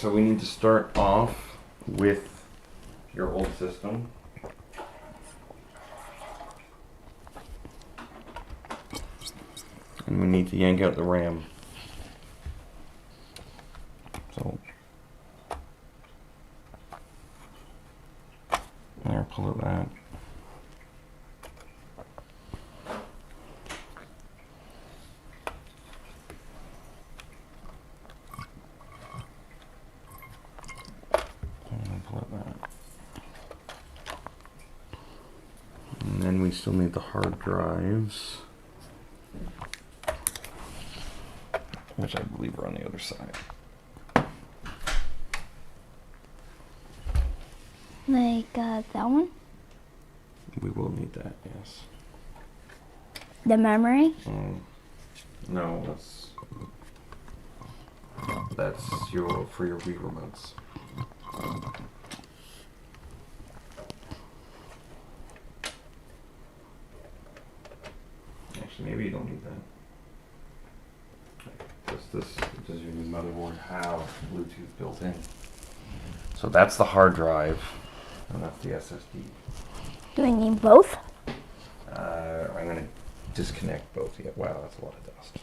so we need to start off with your old system. And we need to yank out the RAM. So, there, pull it that. And then we still need the hard drives, which I believe are on the other side. Like that one? We will need that, yes. The memory? No, that's your for your Wii remotes. Actually, maybe you don't need that. Does your new motherboard have Bluetooth built in? So that's the hard drive, and that's the SSD. Do we need both? I'm going to disconnect both. Yeah, wow, that's a lot of dust.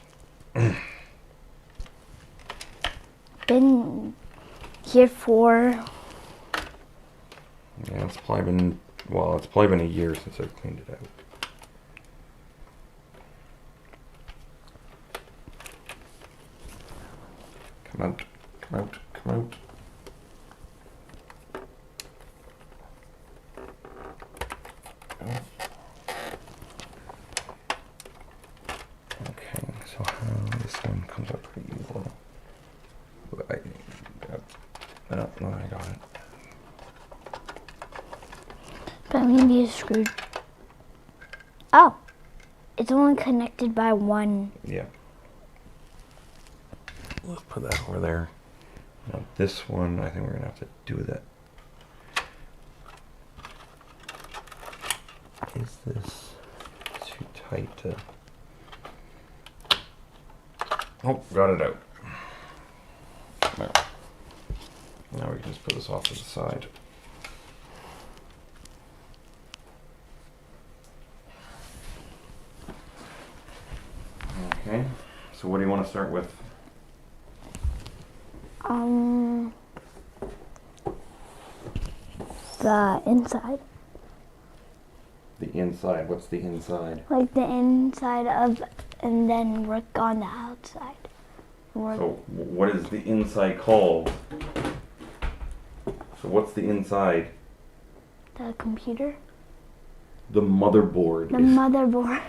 Been here for... Yeah, it's probably been a year since I've cleaned it out. Come out, come out, come out. Okay, so how this one comes up pretty easily. No, I got it. But we need a screw. Oh, it's only connected by one. Yeah. Let's put that over there. Now this one, I think we're gonna have to do that. Is this too tight to... Oh, got it out. There. Now we can just put this off to the side. Okay, so what do you want to start with? The inside. The inside, what's the inside? Like the inside of, and then work on the outside. So what is the inside called? So what's the inside? The computer? The motherboard. The motherboard.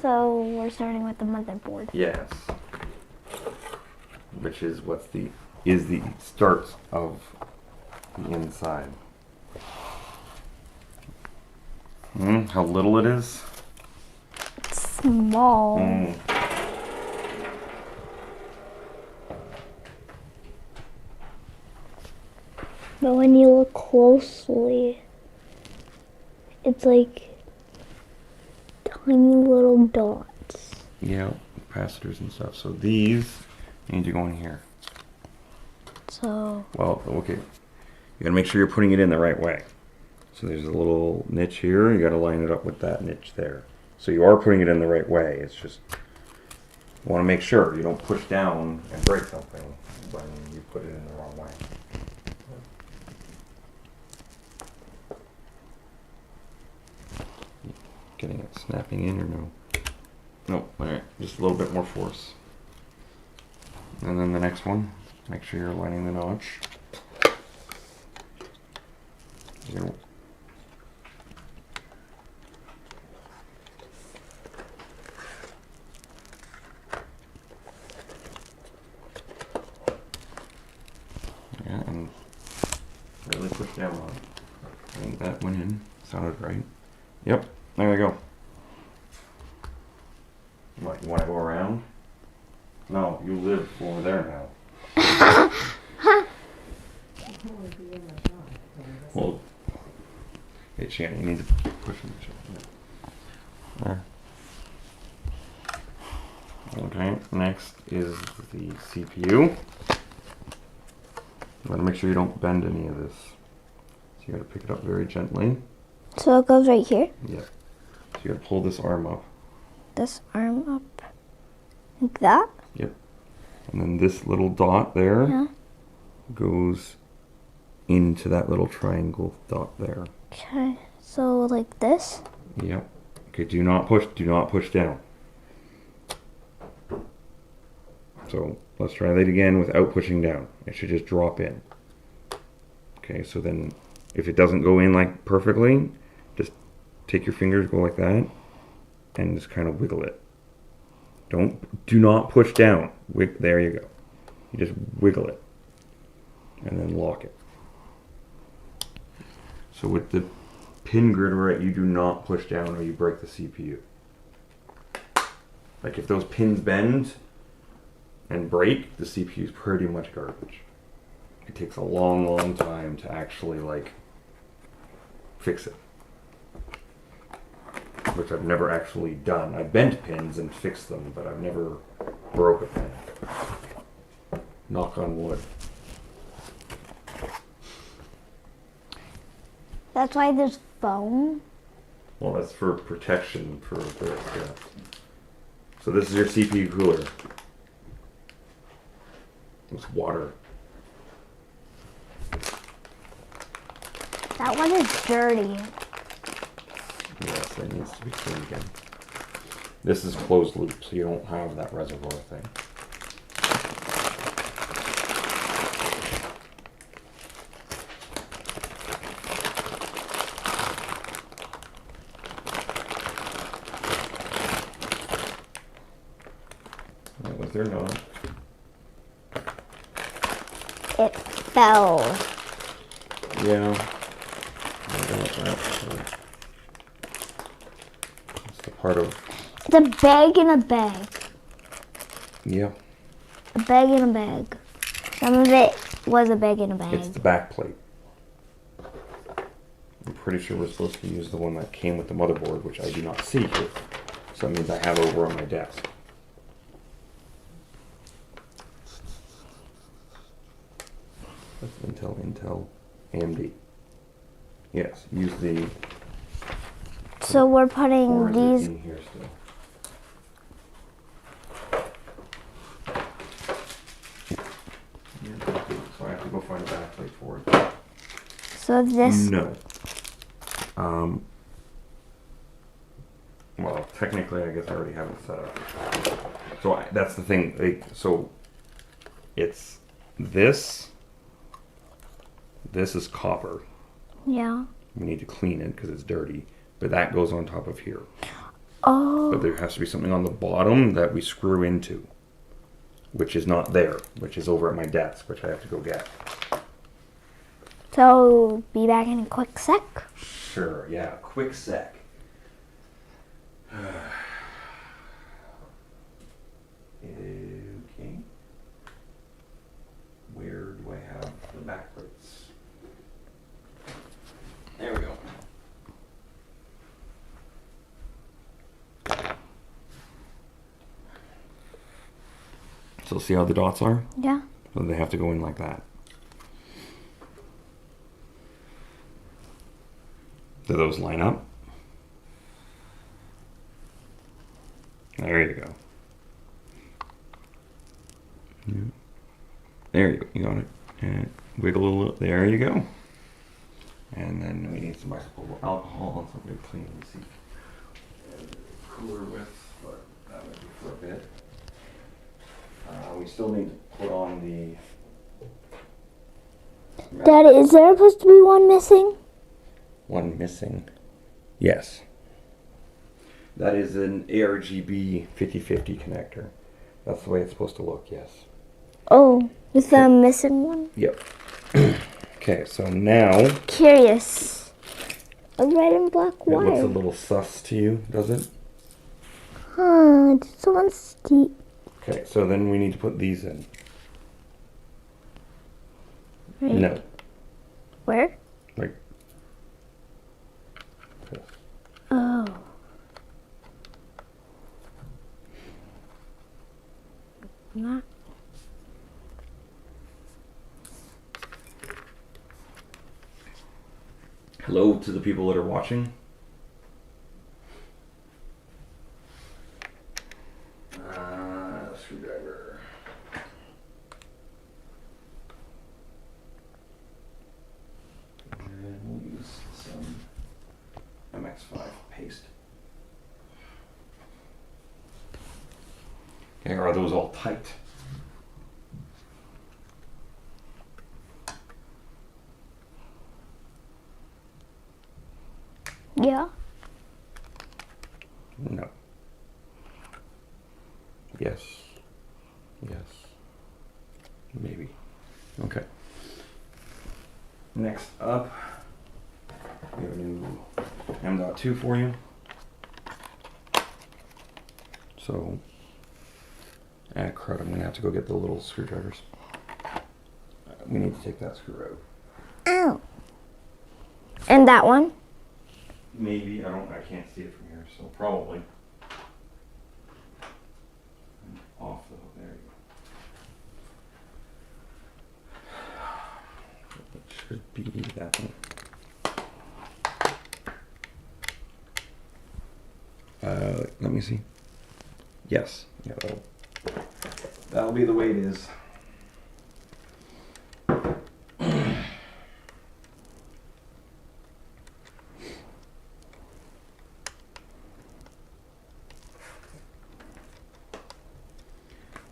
So we're starting with the motherboard. Yes. Which is is the starts of the inside. How little it is? It's small. But when you look closely, it's like tiny little dots. Yeah, capacitors and stuff. So these need to go in here. So... Well, okay. You gotta make sure you're putting it in the right way. So there's a little niche here. You gotta line it up with that niche there. So you are putting it in the right way. It's just, you wanna make sure you don't push down and break something when you put it in the wrong way. Getting it snapping in or no? Nope, alright, just a little bit more force. And then the next one, make sure you're lining the notch. You're yeah, and really push down on it. I think that went in. Sounded right. Yep, there we go. What, you want to go around? No, you live over there now. Well, hey Shannon, you need to push him. There. Okay, next is the CPU. You want to make sure you don't bend any of this. So you got to pick it up very gently. So it goes right here. Yeah. So you got to pull this arm up. This arm up. Like that? Yep. And then this little dot there Yeah. goes into that little triangle dot there. Okay. So like this? Yep. Okay, do not push down. So let's try that again without pushing down. It should just drop in. Okay, so then if it doesn't go in like perfectly, just take your fingers, go like that, and just kind of wiggle it. Do not push down. There you go. You just wiggle it and then lock it. So with the pin grid right, you do not push down or you break the CPU. Like if those pins bend and break, the CPU is pretty much garbage. It takes a long time to actually like fix it. Which I've never actually done. I've bent pins and fixed them, but I've never broke a pin. Knock on wood. That's why there's foam. Well, that's for protection for this, yeah. So this is your CPU cooler. It's water. That one is dirty. Yes, that needs to be cleaned again. This is closed loop, so you don't have that reservoir thing. Was there not? It fell. Yeah. It's the part of. It's a bag in a bag. Yeah. A bag in a bag. Some of it was a bag in a bag. It's the back plate. I'm pretty sure we're supposed to use the one that came with the motherboard, which I do not see here. So that means I have over on my desk. That's Intel, AMD. Yes, use the. So we're Or putting is it these. in here still? Yeah, so I have to go find a backplate for it. So this. No. Well, technically, I guess I already have it set up. So that's the thing. So it's this. This is copper. Yeah. We need to clean it because it's dirty. But that goes on top of here. Oh. But there has to be something on the bottom that we screw into, which is not there, which is over at my desk, which I have to go get. So be back in a quick sec. Sure, yeah, quick sec. Okay. Where do I have the back plates? There we go. So see how the dots are? Yeah. So they have to go in like that. Do those line up? There you go. Yeah. There you go. You got it. And wiggle a little. There you go. And then we need some isopropyl alcohol and something to clean the seat. Cooler with, but that would be for a bit. We still need to put on the. Dad, is there supposed to be one missing? One missing. Yes. That is an ARGB 5050 connector. That's the way it's supposed to look, yes. Oh, is there a missing one? Yep. Okay, so now. Curious. A red and black It looks a wire. little sus to you, does it? Huh, it's so steep. Okay, so then we need to put these in. Right. No. Where? Like this. Oh. Hello to the people that are watching. Screwdriver. And we'll use some MX5 paste. Okay, are those all tight? Yeah. No. Yes. Yes. Maybe. Okay. Next up, we have a new M.2 for you. So, crud, I'm gonna have to go get the little screwdrivers. We need to take that screw out. Ow. And that one? Maybe, I can't see it from here, so probably. Off the hook, there you go. It should be that one. Let me see. Yes, yeah, that'll be the way it is.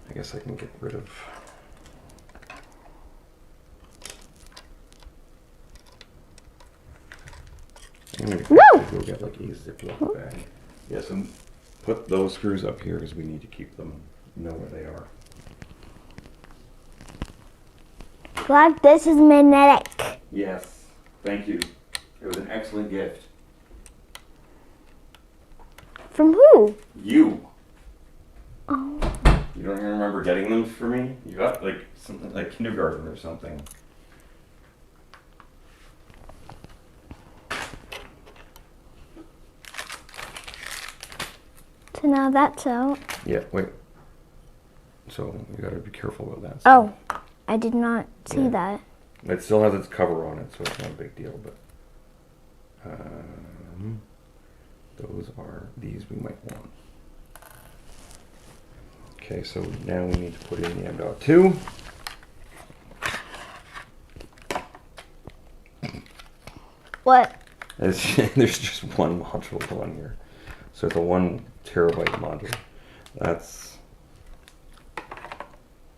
I guess I can get rid of. I'm gonna go get like a Ziploc bag. Yes, and put those screws up here because we need to keep them, know where they are. Like this is magnetic. Yes, thank you. It was an excellent gift. From who? You. Oh. You don't even remember getting them for me? You got like something like kindergarten or something. So now that's out. Yeah, wait. So you gotta be careful with that. Oh, I did not see Yeah. that. It still has its cover on it, so it's not a big deal, but those are these we might want. Okay, so now we need to put in the M.2. What? There's just one module on here. So it's a 1 terabyte module. That's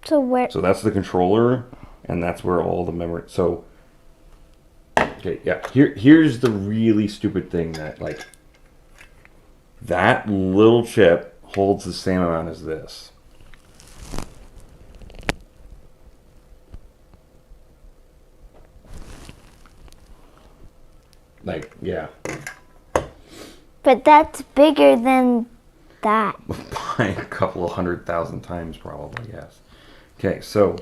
So that's the controller, and that's where all the memory. So okay, yeah. Here's the really stupid thing that like that little chip holds the same amount as this. Like, yeah. But that's bigger than that. By a couple of 100,000 times, probably, yes. Okay, so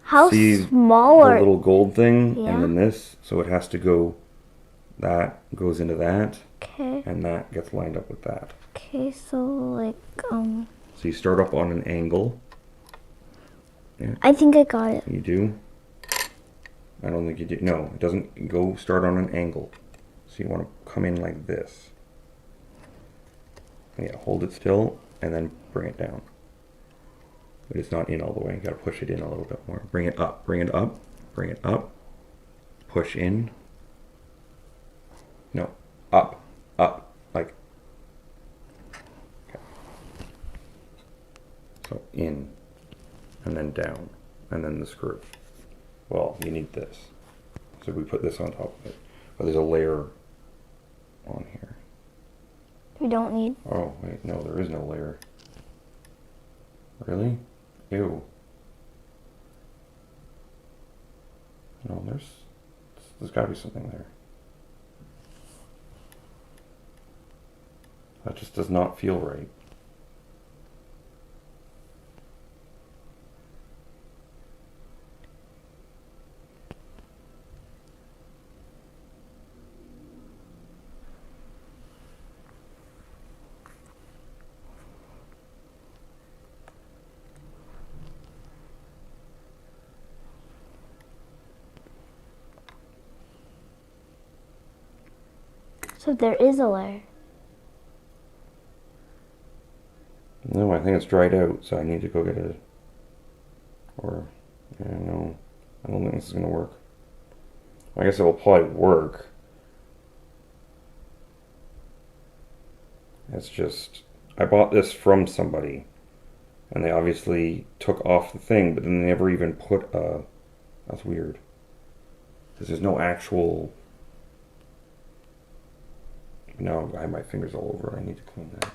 How see small the are little gold thing, Yeah. and then this, so it has to go. That goes into that, Okay. and that gets lined up with that. Okay, so like So you start up on an angle. I think I got it. You do. I don't think you do. No, it doesn't go start on an angle. So you want to come in like this. Yeah, hold it still, and then bring it down. But it's not in all the way. You gotta push it in a little bit more. Bring it up, bring it up, bring it up. Push in. No, up, up, like. Okay. So in, and then down, and then the screw. Well, you need this. So we put this on top of it. But there's a layer on here. We don't need. Oh, wait, no, there is no layer. Really? Ew. No, there's gotta be something there. That just does not feel right. So there is a layer. No, I think it's dried out, so I need to go get a... Or, I don't know. I don't think this is going to work. I guess it will probably work. It's just... I bought this from somebody. And they obviously took off the thing, but then they never even put a... That's weird. Because there's no actual... Now I have my fingers all over it. I need to clean that.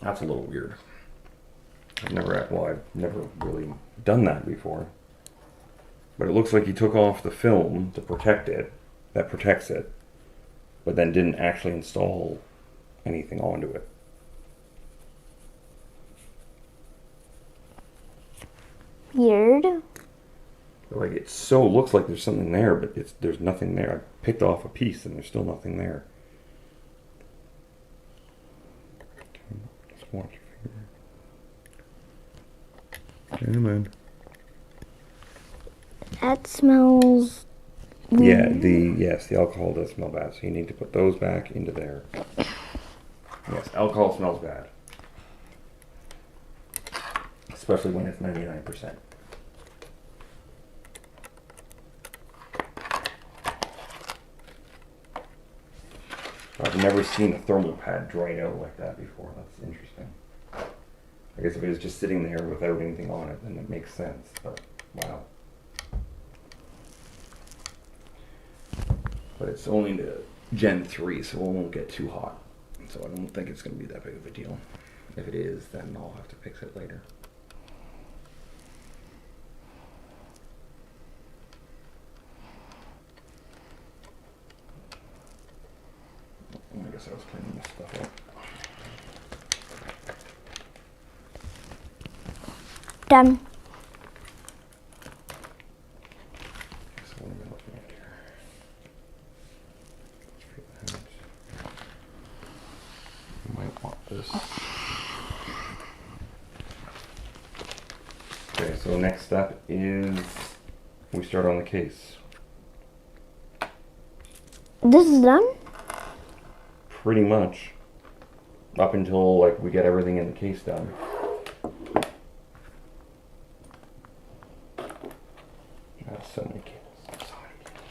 That's a little weird. I've never really done that before. But it looks like he took off the film to protect it, that protects it, but then didn't actually install anything onto it. Weird. Like it so looks like there's something there, but there's nothing there. I picked off a piece and there's still nothing there. Just watch your finger. Come on. That smells Yeah, weird. the alcohol does smell bad, so you need to put those back into there. Yes, alcohol smells bad. Especially when it's 99%. I've never seen a thermal pad dried out like that before. That's interesting. I guess if it was just sitting there without anything on it, then it makes sense, but wow. But it's only the Gen 3, so it won't get too hot. So I don't think it's going to be that big of a deal. If it is, then I'll have to fix it later. I guess I was cleaning this stuff up. Done. So what am I looking at here? You might want this. Okay, so the next step is we start on the case. This is done? Pretty much. Up until like we get everything in the case done. That's so many cables. So many cables.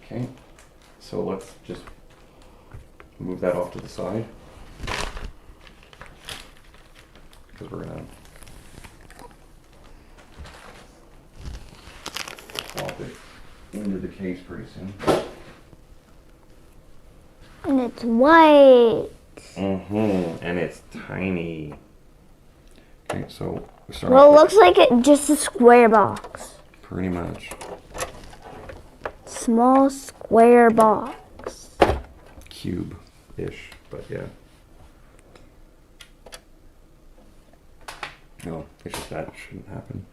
Okay, so let's just move that off to the side. Because we're gonna swap it into the case pretty soon. And it's white. And it's tiny. Okay, so we start Well, it off looks like it just a square box. pretty much Small square box. cube-ish, but yeah. No, it's just that shouldn't happen.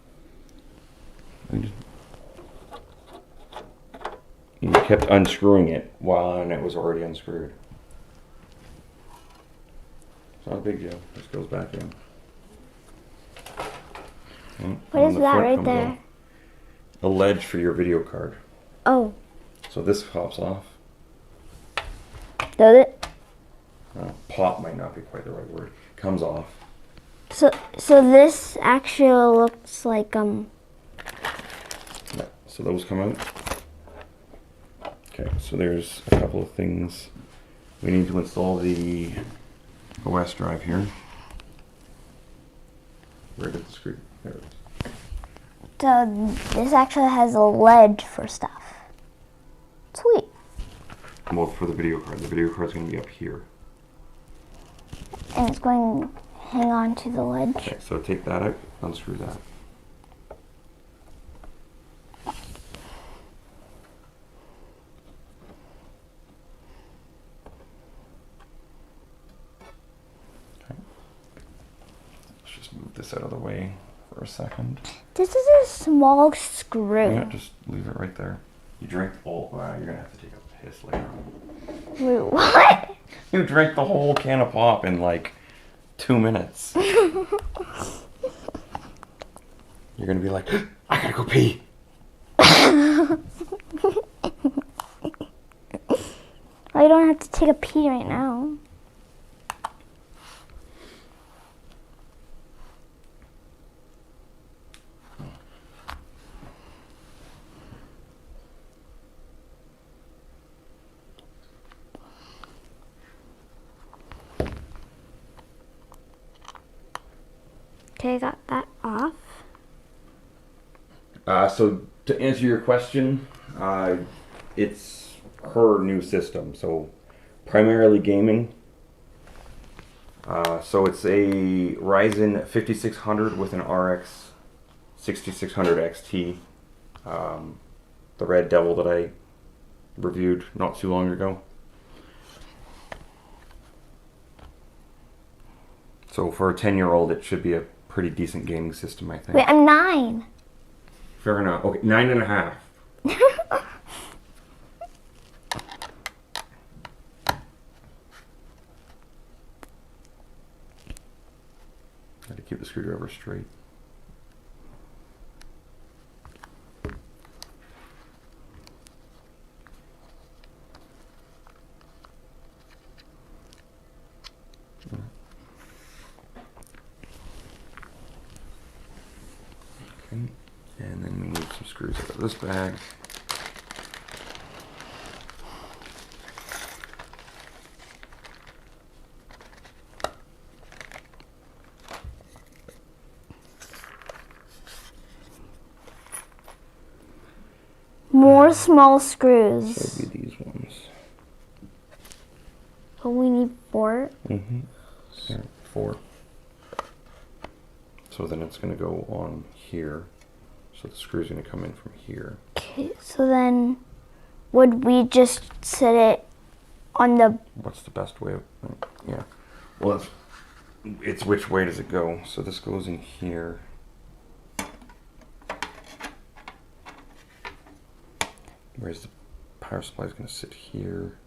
You kept unscrewing it while it was already unscrewed. It's not a big deal. This goes back in. Okay, What and is the that front right comes there? off. A ledge for your video card. Oh, So this pops off. does it? Pop might not be quite the right word. Comes off. So this actually looks like Yeah, so those come out. Okay, so there's a couple of things. We need to install the OS drive here. Where did the screw? There it is. So this actually has a ledge for stuff. Sweet. Well, for the video card. The video card's going to be up here. And it's going to hang on to the ledge. Okay, so take that out, unscrew that. Okay. Let's just move this out of the way for a second. This is a small screw. Yeah, just leave it right there. You drink all. Wow, you're gonna have to take a piss later on. Wait, what? You drank the whole can of pop in like 2 minutes. You You're gonna be like, I gotta go pee. I don't have to take a pee right now. Okay, I got that off. So to answer your question, it's her new system. So primarily gaming. So it's a Ryzen 5600 with an RX 6600 XT. The Red Devil that I reviewed not too long ago. So for a 10-year-old, it should be a pretty decent gaming system, I think. Wait, I'm 9. Fair enough. Okay, 9.5. Got to keep the screwdriver straight. Okay, and then we need some screws out of this bag. More small So screws. it'll be these ones. So we need 4. Mm-hmm. There, 4. So then it's going to go on here. So the screw's going to come in from here. Okay, so then would we just set it on the... What's the best way of... Yeah. Well, it's which way does it go? So this goes in here. Whereas the power supply is going to sit here.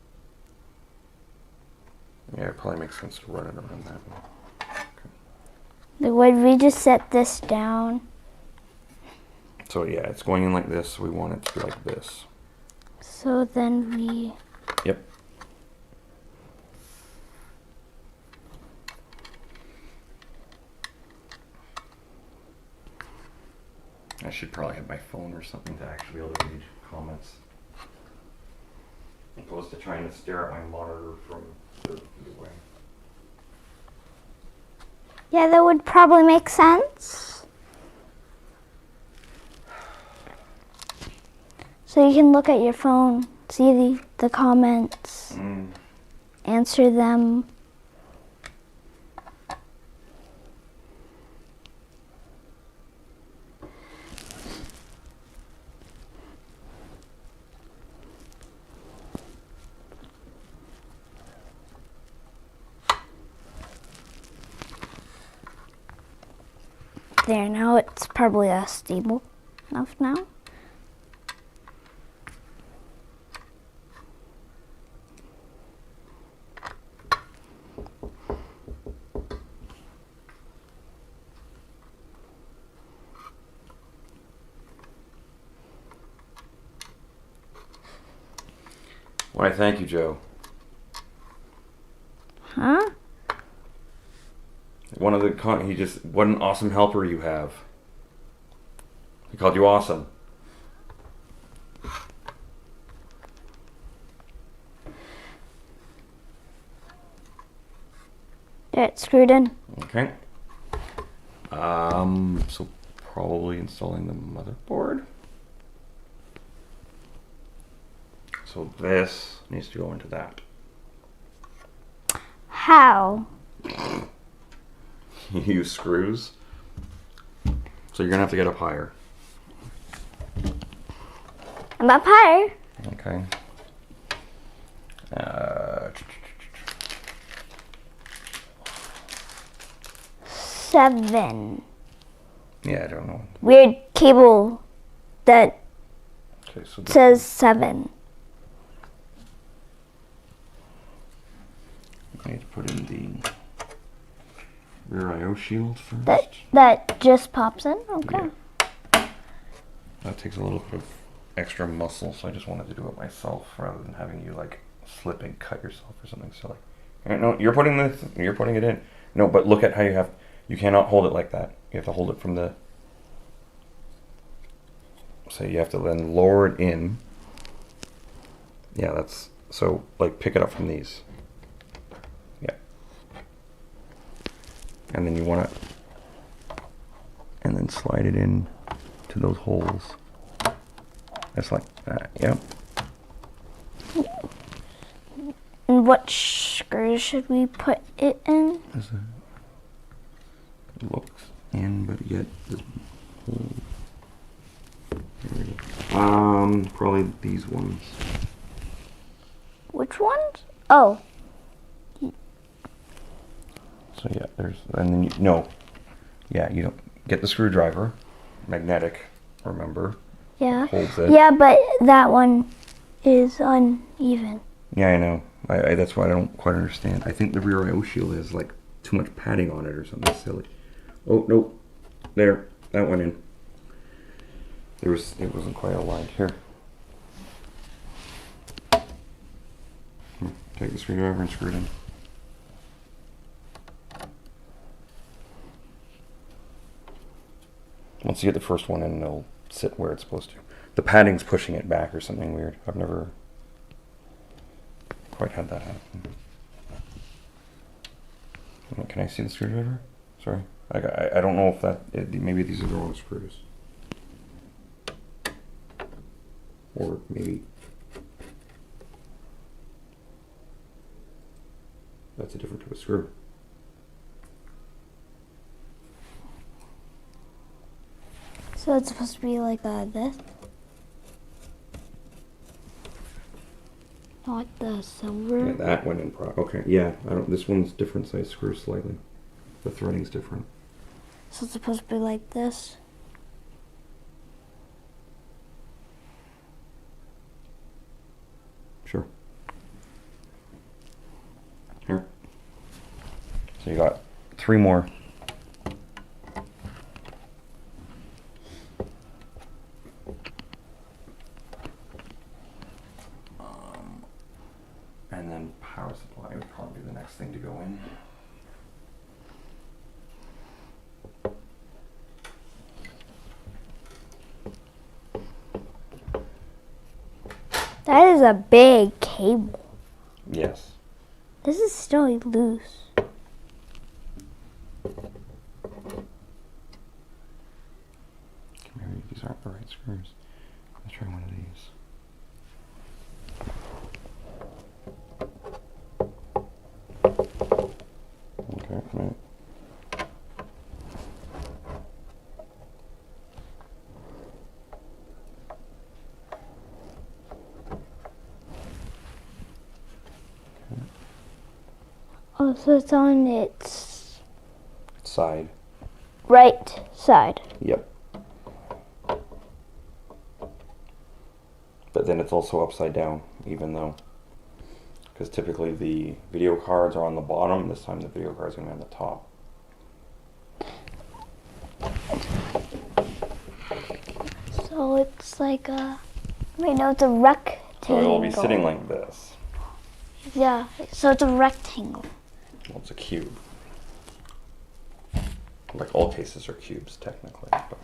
Yeah, it probably makes sense to run it around that way. Would we just set this down? So yeah, it's going in like this. So we want it to be like this. So then we... Yep. I should probably have my phone or something to actually be able to read comments. As opposed to trying to stare at my monitor from 30 feet away. Yeah, that would probably make sense. So you can look at your phone, see the comments, answer them. There, now it's probably stable enough now. Why, thank you, Joe. Huh? One of the what an awesome helper you have. He called you awesome. Yeah, it's screwed in. Okay. So probably installing the motherboard. So this needs to go into that. How? You use screws. So you're gonna have to get up higher. I'm up higher. Okay. 7. Yeah, I don't know. Weird cable that Okay, so this says 7. I need to put in the rear I/O shield first. That just pops in? Okay. Yeah. That takes a little bit of extra muscle, so I just wanted to do it myself rather than having you like slip and cut yourself or something silly. All right, no, you're putting it in. No, but look at how you cannot hold it like that. You have to hold it from the, so you have to then lower it in. Yeah, that's, so like pick it up from these. Yeah. And then you want to, and then slide it in to those holes. Just like that, yep. And what screws should we put it in? It looks in, but yet the hole. Probably these ones. Which ones? Oh. So yeah, there's, and then no. Yeah, you don't get the screwdriver, magnetic, remember. Yeah. Holds it. Yeah, but that one is uneven. Yeah, I know. I that's why I don't quite understand. I think the rear IO shield has like too much padding on it or something silly. Oh no, there, that went in. It wasn't quite aligned here. Take the screwdriver and screw it in. Once you get the first one in, it'll sit where it's supposed to. The padding's pushing it back or something weird. I've never quite had that happen. Can I see the screwdriver? Sorry. I don't know if that, maybe these are the wrong screws. Or maybe that's a different type of screw. So it's supposed to be like this? Not the silver? Yeah, that went in okay, yeah. This one's different size screw slightly. The threading's different. So it's supposed to be like this? Sure. Here. So you got 3 more. And then power supply would probably be the next thing to go in. That is a big cable. Yes. This is still loose. Maybe these aren't the right screws. Let's try one of these. Okay, right. Oh, so it's on its Side. right side. Yep. But then it's also upside down, even though, because typically the video cards are on the bottom. This time the video cards are going to be on the top. So it's like a, wait, no, it's a rectangle. So it'll be sitting like this. Yeah, so it's a rectangle. Well, it's a cube. Like all cases are cubes, technically. But,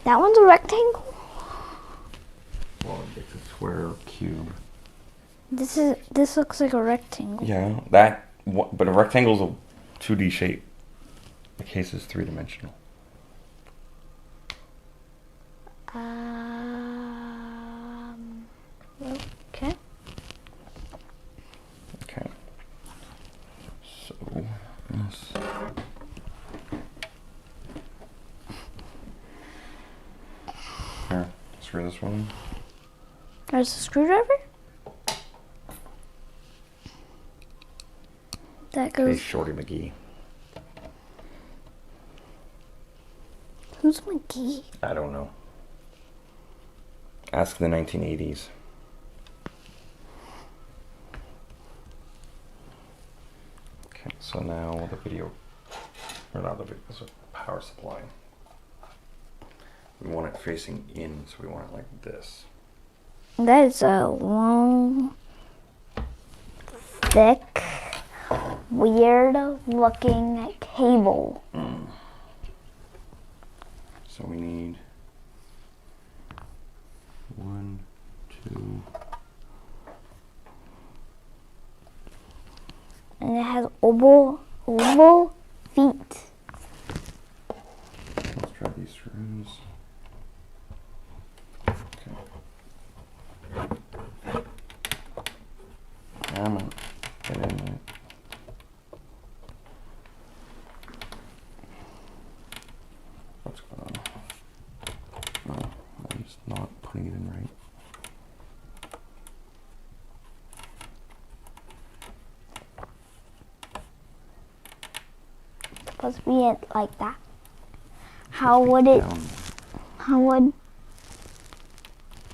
That one's a rectangle? well, it's a square cube. This looks like a rectangle. Yeah, but a rectangle's a 2D shape. The case is 3-dimensional. Okay. Okay. So, yes. Here, screw this one. There's a screwdriver? That Hey, goes. Shorty McGee. Who's McGee? I don't know. Ask the 1980s. Okay, so now the video, or not the video, so power supply. We want it facing in, so we want it like this. That is a long, thick, weird looking cable. So we need 1, 2. And it has oval feet. Let's try these screws. Okay. Come on, get in there. What's going on? No, I'm just not putting it in right. Supposed to be it like that. How would it? Down. How would?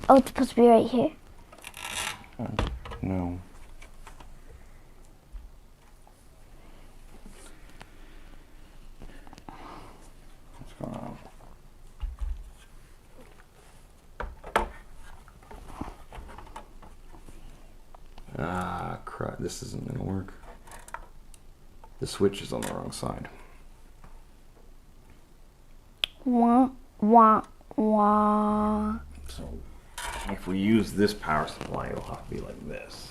Oh, it's supposed to be right here. No. What's going on? Ah, crap. This isn't going to work. The switch is on the wrong side. Wah wah wah. So if we use this power supply, it'll have to be like this.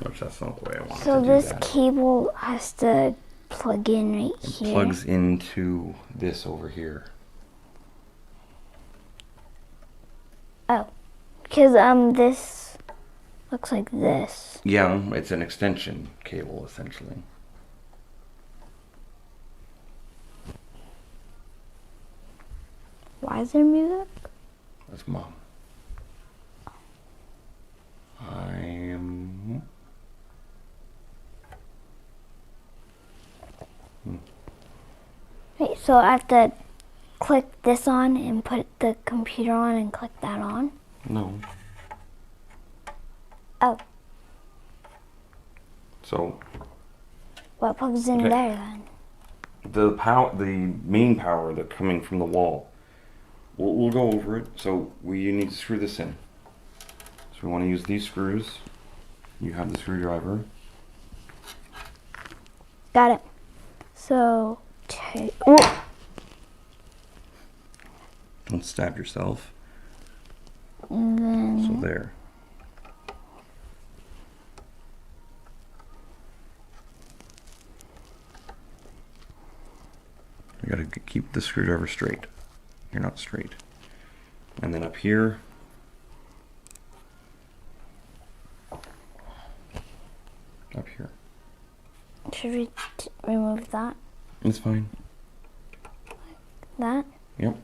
Which that's not the way I want So it to do this that. cable has to plug in right It here. plugs into this over here. Oh, because this looks like this. Yeah, it's an extension cable essentially. Why is there music? That's Mom. I am. Wait, so I have to click this on and put the computer on and click that on? No. Oh, So what plugs in Okay. there then? the main power that coming from the wall. We'll go over it. So we need to screw this in. So we want to use these screws. You have the screwdriver. Got it. So, ooh, Don't stab yourself. and then So there. You gotta keep the screwdriver straight. You're not straight. And then up here, up here. should we remove that? It's fine. That? Yep.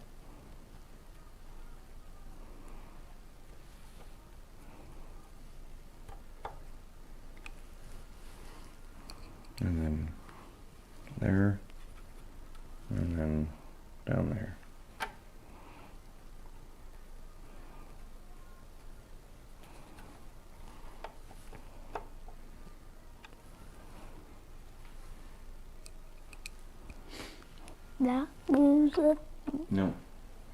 And then there, and then down there. That goes up. No,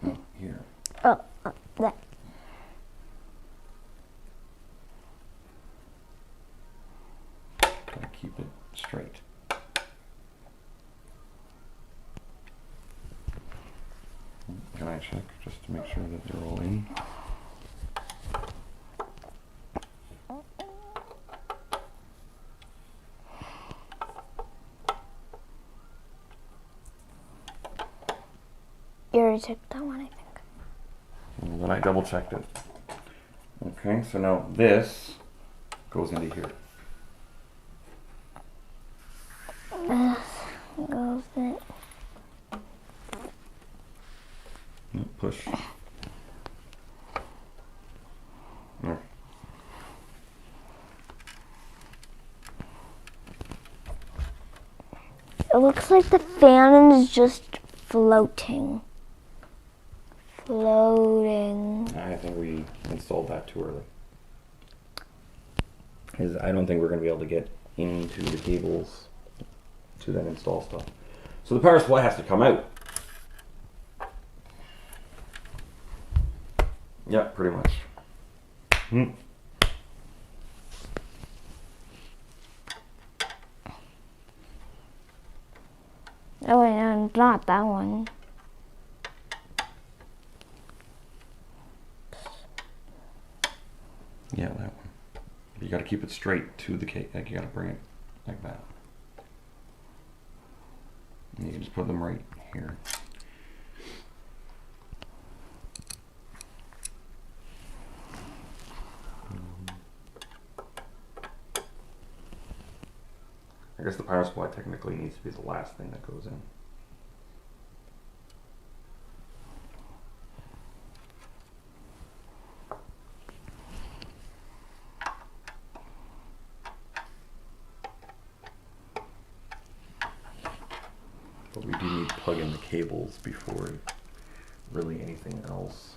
no, here. Oh, that. Gotta keep it straight. Can I check just to make sure that they're all in? You already took that one, I think. And then I double checked it. Okay, so now this goes into here. Goes in. Push. There. It looks like the fan is just floating. Loading. I think we installed that too early. Because I don't think we're going to be able to get into the cables to then install stuff. So the power supply has to come out. Yeah, pretty much. Oh wait, no, not that one. Yeah, that one. You got to keep it straight to the cable. Like you got to bring it like that. And you can just put them right here. I guess the power supply technically needs to be the last thing that goes in. But we do need to plug in the cables before really anything else.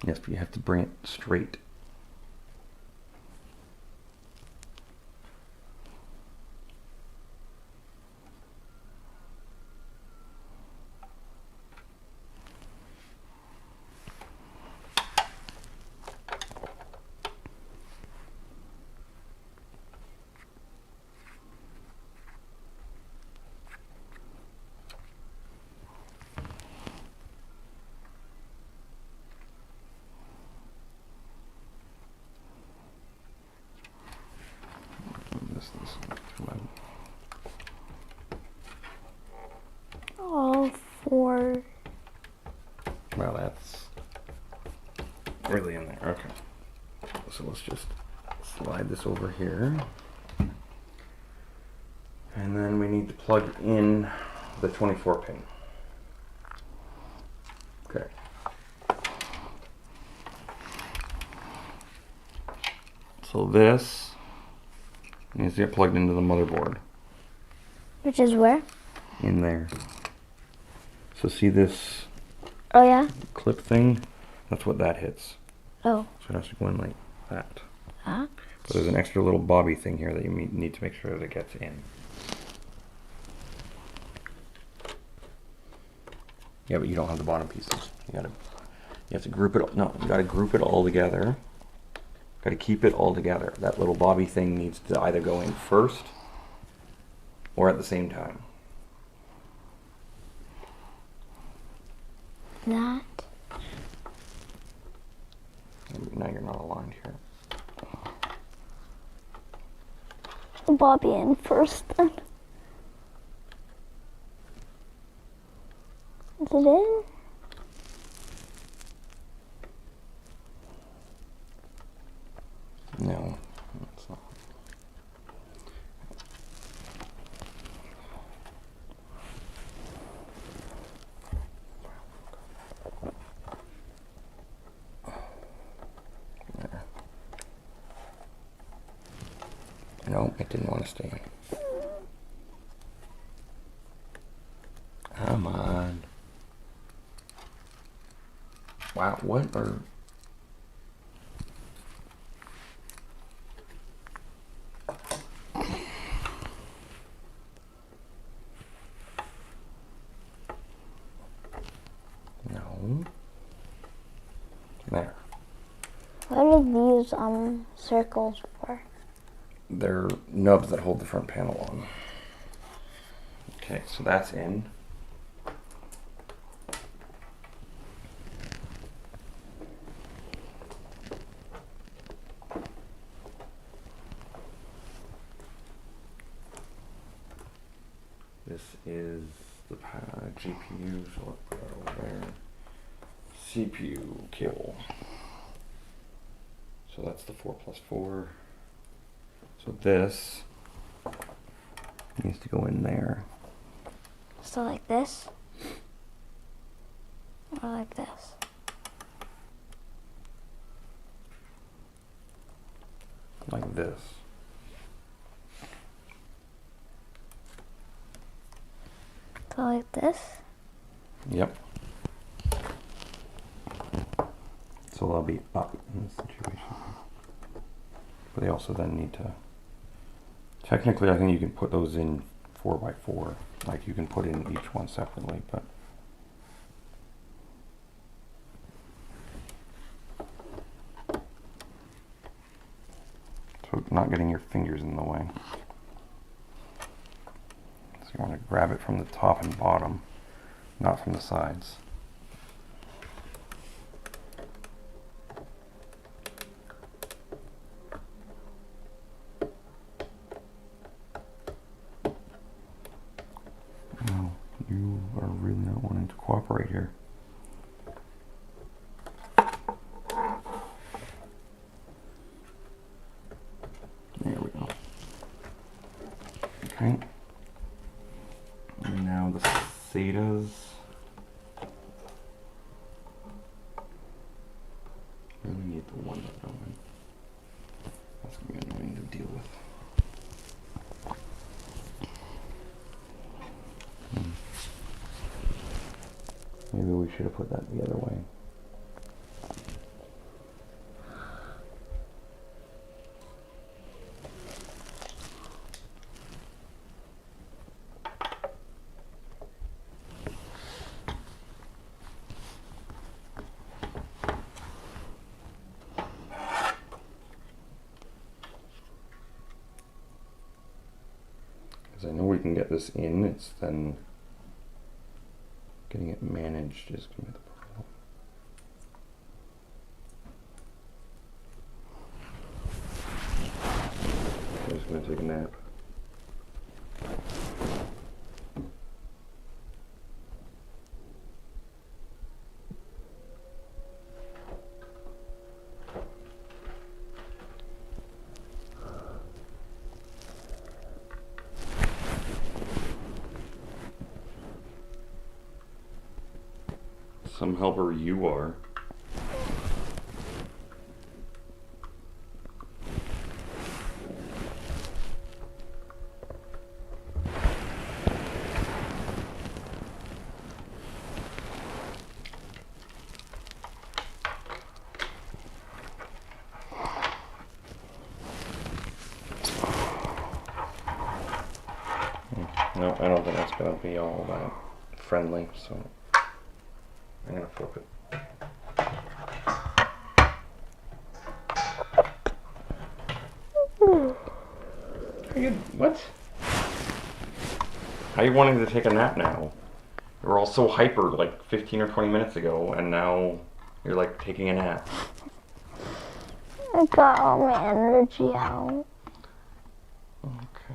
Yes, but you have to bring it straight. This too loud. All four. Well, that's really in there. Okay. So let's just slide this over here. And then we need to plug in the 24 pin. Okay. So this needs to get plugged into the motherboard. Which is where? In there. So see this Oh yeah? clip thing? That's what that hits. Oh. So it has to go in like that. Huh? But there's an extra little bobby thing here that you need to make sure that it gets in. Yeah, but you don't have the bottom pieces. You have to group it. No, you got to group it all together. Got to keep it all together. That little bobby thing needs to either go in first or at the same time. That. Now you're not aligned here. Bobby in first then. Is it in? No, it's not. There. No, it didn't want to stay in. Come on. Wow, what are... No. There. What are these circles for? They're nubs that hold the front panel on. Okay, so that's in. This is the GPU, so let's put that over there. CPU cable. So that's the 4+4. So this needs to go in there. So like this? Or like this? Like this. Go like this. Yep. So they'll be up in this situation. But they also then need to... Technically, I think you can put those in 4x4. Like you can put in each one separately, but... So not getting your fingers in the way. So you want to grab it from the top and bottom, not from the sides. No, you are really not wanting to cooperate here. There we go. Okay. And now the setas. Really need the one that going. That's gonna be annoying to deal with. Maybe we should have put that the other way. Because I know we can get this in, it's then getting it managed is going to be the problem. I'm just going to take a nap. Some helper you are. No, I don't think that's going to be all that friendly, so I'm going to flip it. What? How are you wanting to take a nap now? You were all so hyper like 15 or 20 minutes ago, and now you're like taking a nap. I got all my energy out. Okay.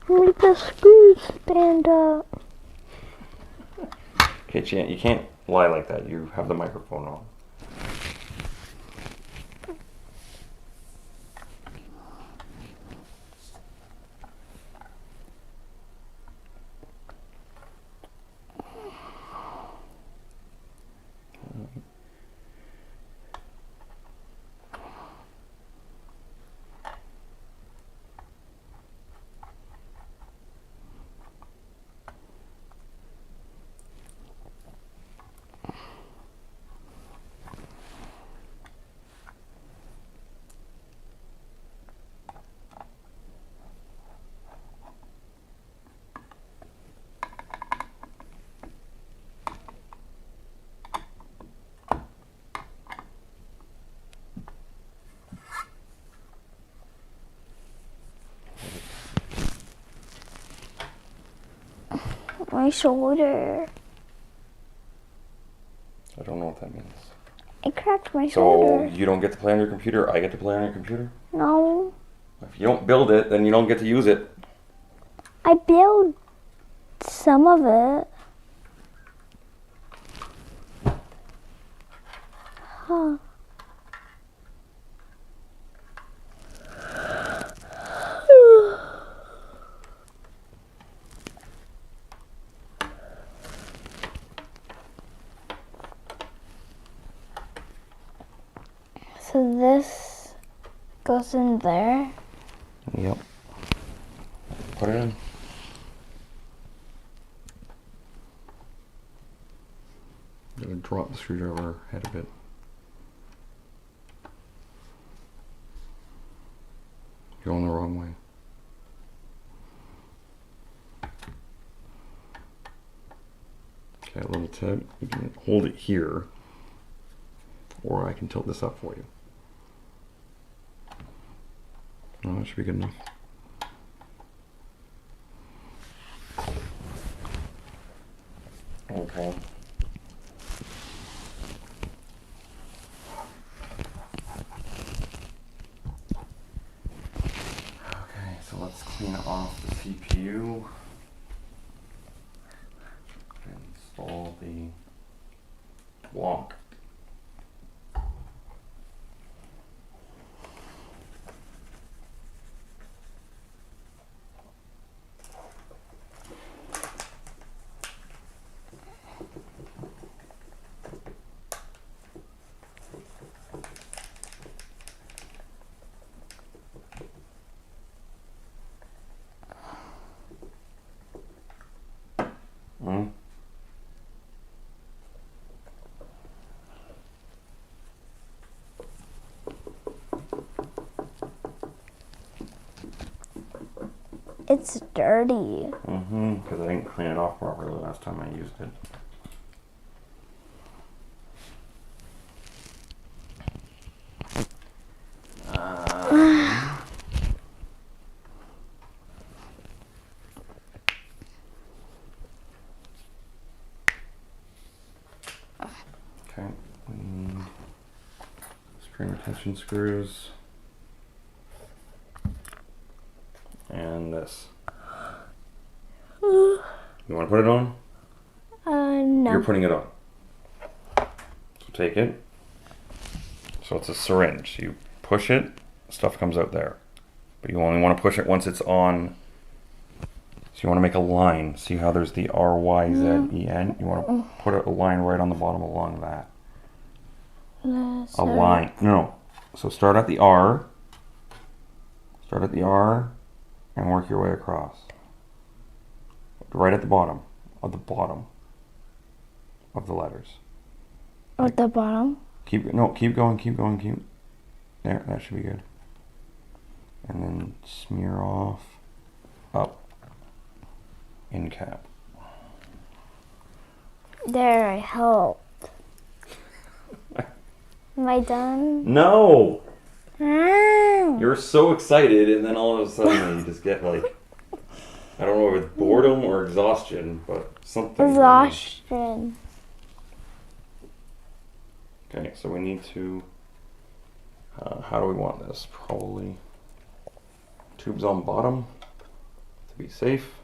Make the screws stand up. Okay, you can't lie like that. You have the microphone on. My shoulder. I don't know what that means. I cracked my So shoulder. you don't get to play on your computer, I get to play on your computer? No. If you don't build it, then you don't get to use it. I built some of it. Huh. So this goes in there. Yep. Put it in. I'm gonna drop the screwdriver head a bit. You're going the wrong way. Okay, a little tip. You can hold it here, or I can tilt this up for you. No, that should be good enough. Okay. Okay, so let's clean off the CPU and install the block. Mm. It's dirty. Because I didn't clean it off properly last time I used it. Okay, we need spring retention screws and this. You want to put it on? No. You're putting it on. So take it. So it's a syringe. You push it, stuff comes out there. But you only want to push it once it's on. So you want to make a line. See how there's the R-Y-Z-E-N? You want to put a line right on the bottom along that. A line. No. So start at the R. Start at the R and work your way across. Right at the bottom of the letters. At the bottom? Keep going. There, that should be good. And then smear off up in cap. There, I helped. Am I done? No! You're so excited, and then all of a sudden you just get like, I don't know if it's boredom or exhaustion, but something. Exhaustion. Okay, so we need to, how do we want this? Probably tubes on bottom to be safe.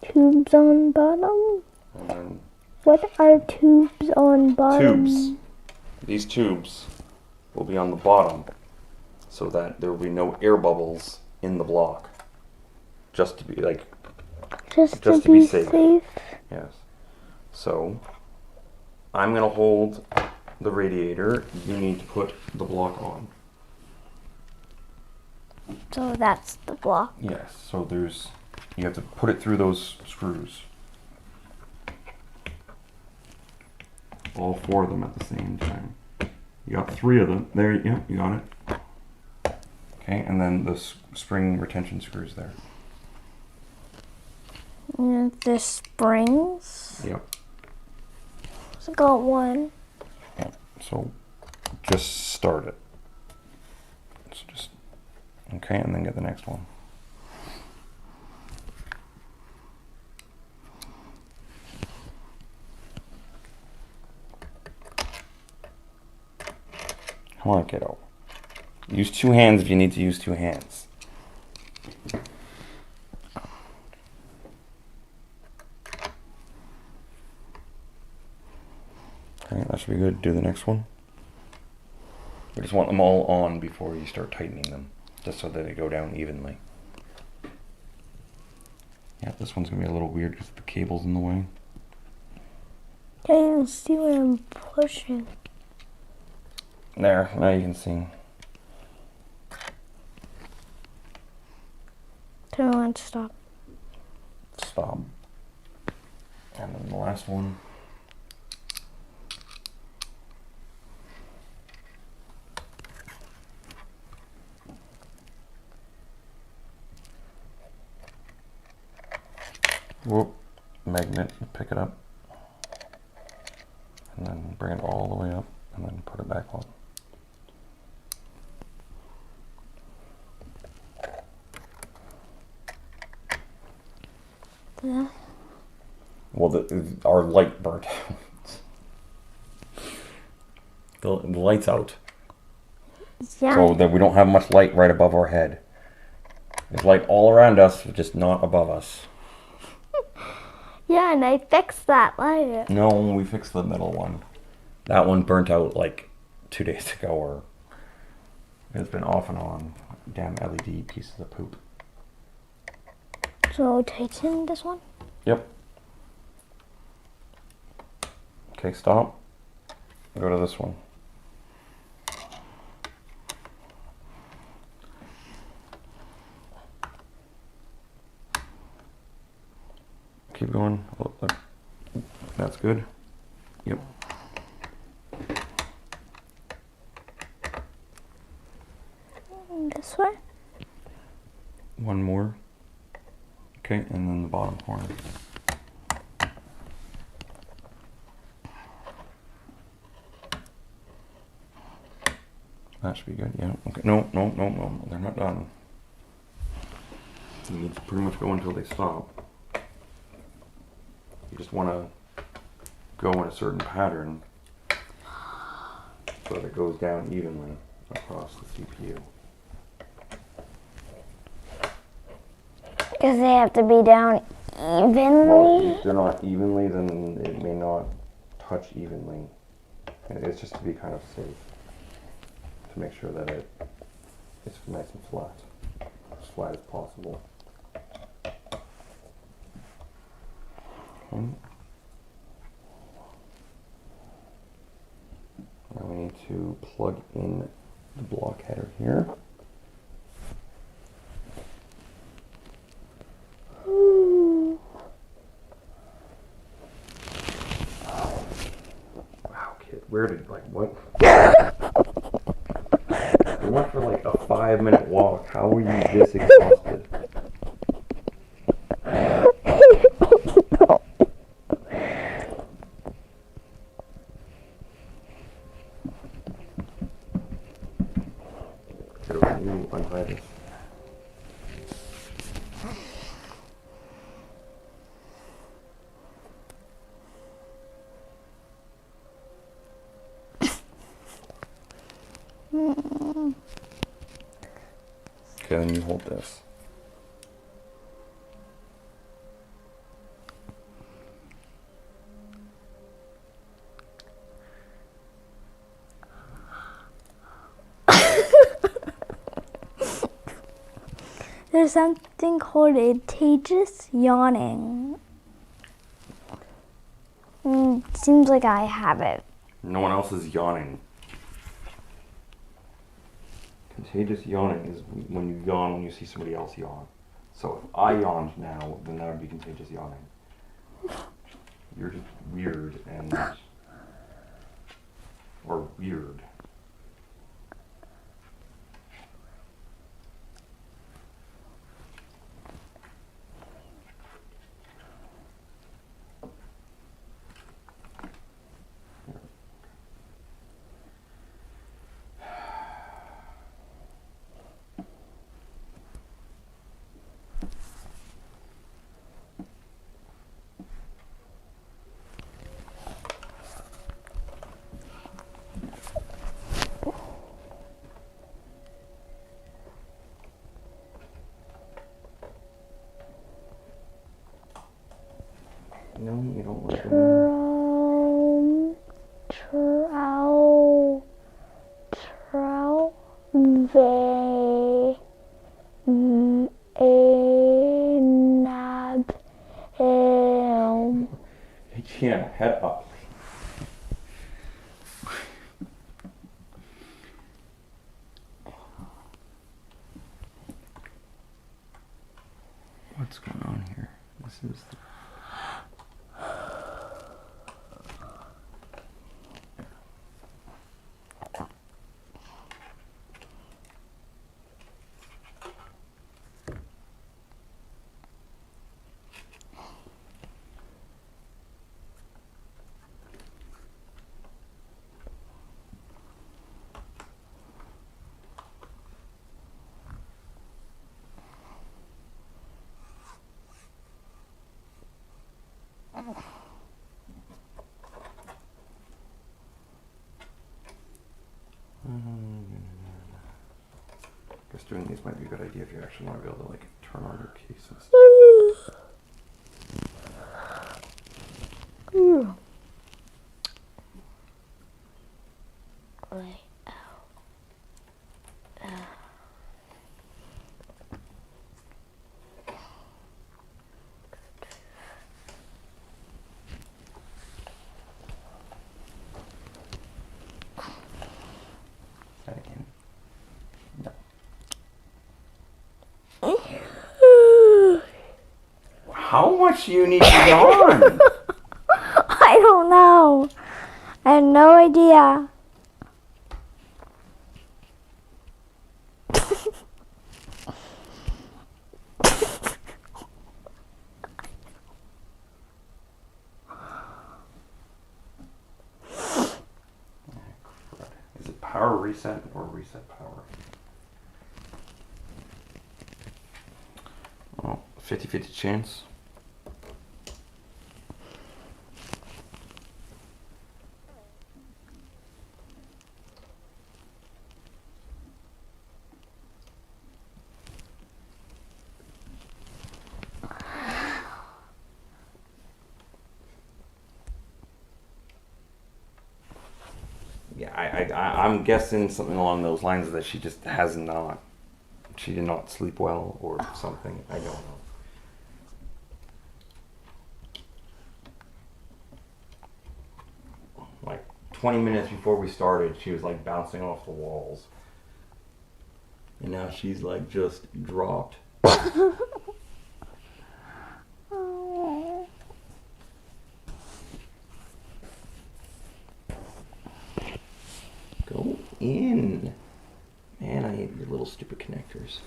Tubes on bottom? And then What are tubes on bottom? tubes. These tubes will be on the bottom so that there will be no air bubbles in the block. Just to be like, Just to to be be safe. safe. yes. So I'm gonna hold the radiator. You need to put the block on. So that's the block. Yes, so you have to put it through those screws. All 4 of them at the same time. You got 3 of them. There, yeah, you got it. Okay, and then the spring retention screws there. And the springs. Yep. So got one. So just start it. So just, okay, and then get the next one. Come on, kiddo. Use 2 hands if you need to use 2 hands. Okay, that should be good. Do the next one. We just want them all on before you start tightening them, just so that they go down evenly. Yeah, this one's gonna be a little weird because the cable's in the way. Can't even see what I'm pushing. There, now you can see. Tell me when to stop. Stop. And then the last one. Whoop, magnet, pick it up. And then bring it all the way up and then put it back on. Yeah. Well, our light burnt out. The light's out. Yeah. So that we don't have much light right above our head. There's light all around us, just not above us. Yeah, and I fixed that light. No, we fixed the middle one. That one burnt out like 2 days ago, or it's been off and on. Damn LED pieces of poop. So tighten this one? Yep. Okay, stop. Go to this one. Keep going. Oh, look. That's good. Yep. This way? One more. Okay, and then the bottom corner. That should be good, yeah. Okay, no, they're not done. You need to pretty much go until they stop. You just want to go in a certain pattern so that it goes down evenly across the CPU. Because they have to be down evenly? Well, if they're not evenly, then it may not touch evenly. And it's just to be kind of safe. To make sure that it's nice and flat. As flat as possible. Okay. Now we need to plug in the block header here. Wow, kid, where did, like, what? We went for like a 5-minute walk. How were you this exhausted? Can you untie this? Okay, then you hold this. There's something called contagious yawning. Seems like I have it. No one else is yawning. Contagious yawning is when you yawn when you see somebody else yawn. So if I yawned now, then that would be contagious yawning. You're just weird and... or weird. No, you don't want to. Yeah, head up. What's going on here? This is the... I guess doing these might be a good idea if you actually want to be able to like turn on your case and stuff. That again. No. How much do you need to yarn? I don't know. I have no idea. Is it power reset or reset power? Oh, 50-50 chance. Yeah, I'm guessing something along those lines that she just has not. She did not sleep well or something. I don't know. Like 20 minutes before we started, she was like bouncing off the walls. And now she's like just dropped. Go in. Man, I hate your little stupid connectors.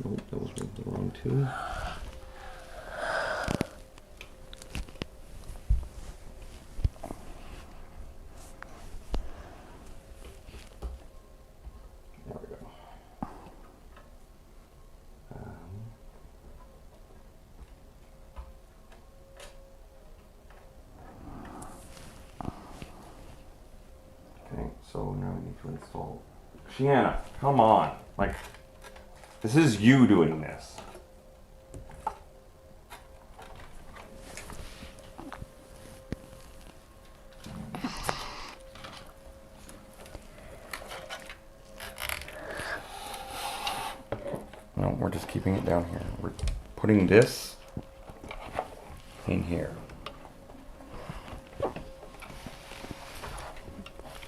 Nope, those were the wrong two. There we go. Okay, so now we need to install. Shiana, come on. Like, this is you doing this. No, we're just keeping it down here. We're putting this in here.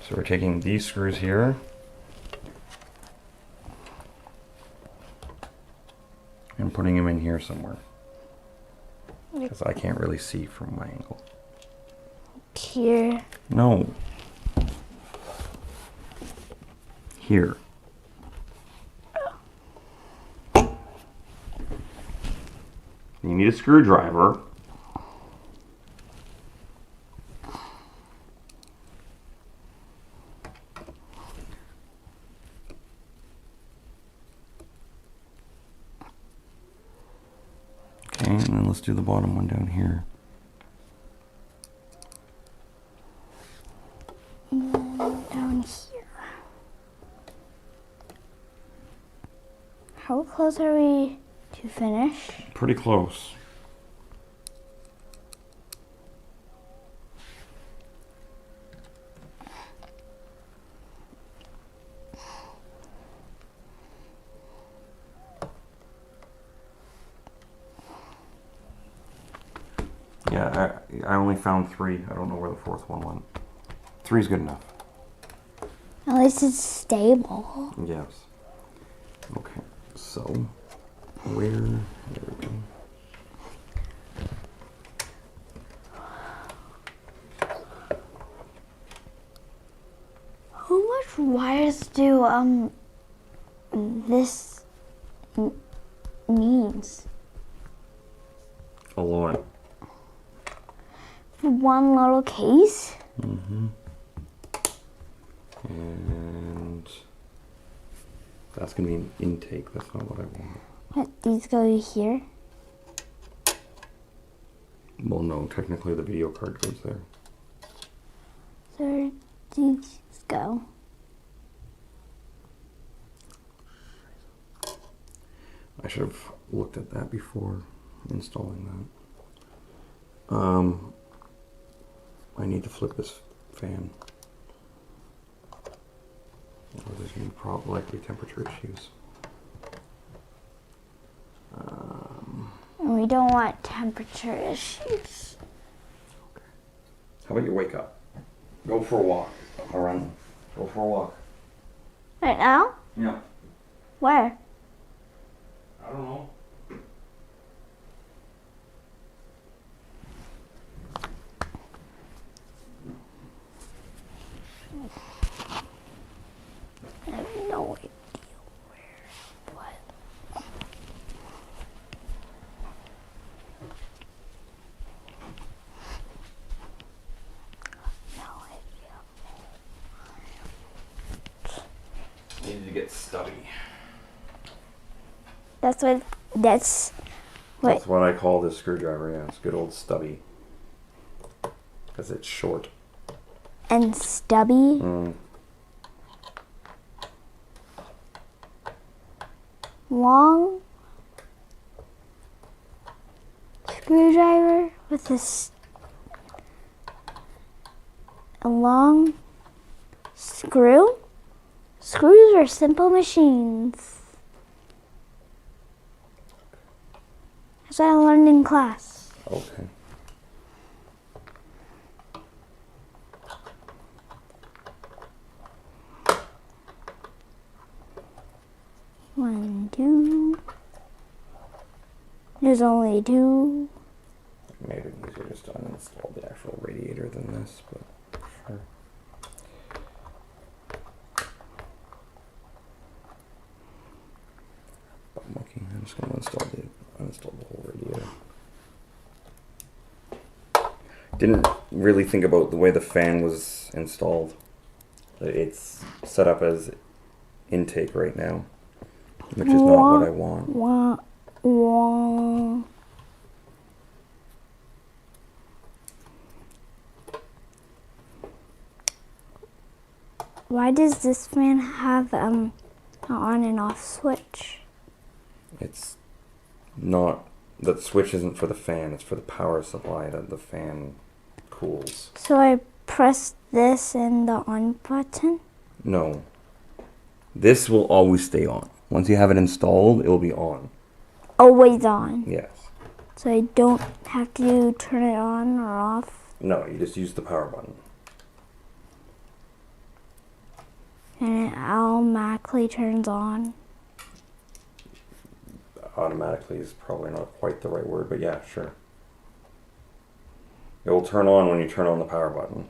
So we're taking these screws here and putting them in here somewhere. Because I can't really see from my angle. Here. No. Here. You need a screwdriver. Okay, and then let's do the bottom one down here. And then down here. How close are we to finish? Pretty close. I only found 3. I don't know where the 4th one went. 3's good enough. At least it's stable. Yes. Okay, so where? There we go. How much wires do this needs A lot. for one little case? And that's gonna be an intake. That's not what I want. What, these go here? Well, no, technically the video card goes there. So where do these go? I should have looked at that before installing that. I need to flip this fan. Or there's going to be probably likely temperature issues. And we don't want temperature issues. How about you wake up? Go for a walk. Or run. Go for a walk. Right now? Yeah. Where? I don't know. I have no idea where. What? No idea. Needed to get stubby. That's what. That's what. That's what I call this screwdriver. Yeah, it's good old stubby. Because it's short. And stubby. Long screwdriver with a long screw. Screws are simple machines. That's what I learned in class. Okay. One, two. There's only 2. Maybe easier just to uninstall the actual radiator than this, but sure. I'm looking. I'm just going to uninstall the whole radiator. Didn't really think about the way the fan was installed. It's set up as intake right now, which is not what I want. Wah, wah. Why does this fan have an on and off switch? It's not, the switch isn't for the fan, it's for the power supply that the fan cools. So I press this and the on button? No. This will always stay on. Once you have it installed, it will be on. Always on. Yes. So I don't have to turn it on or off. No, you just use the power button. And it automatically turns on. Automatically is probably not quite the right word, but yeah, sure. It will turn on when you turn on the power button.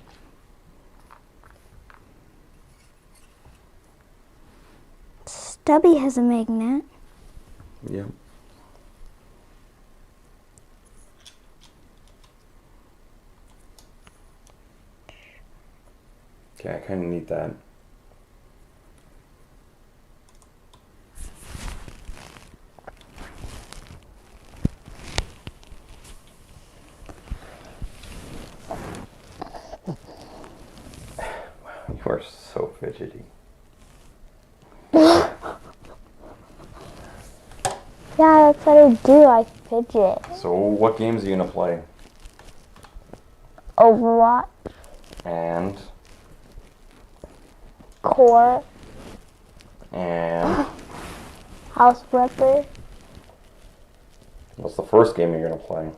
Stubby has a magnet. Yeah. Okay, I kind of need that. You are so fidgety. Yeah, that's what I do. I fidget. So what games are you gonna play? Overwatch, And Core, and House Flipper, what's the first game you're gonna play?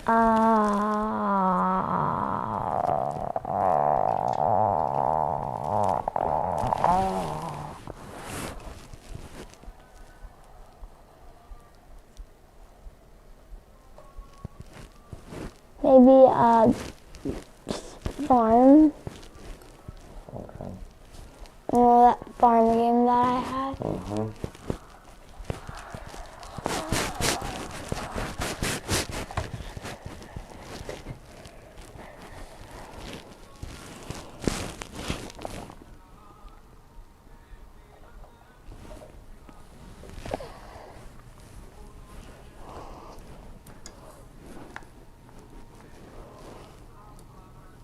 Maybe a farm. Okay. You know that farm game that I have? Uh-huh.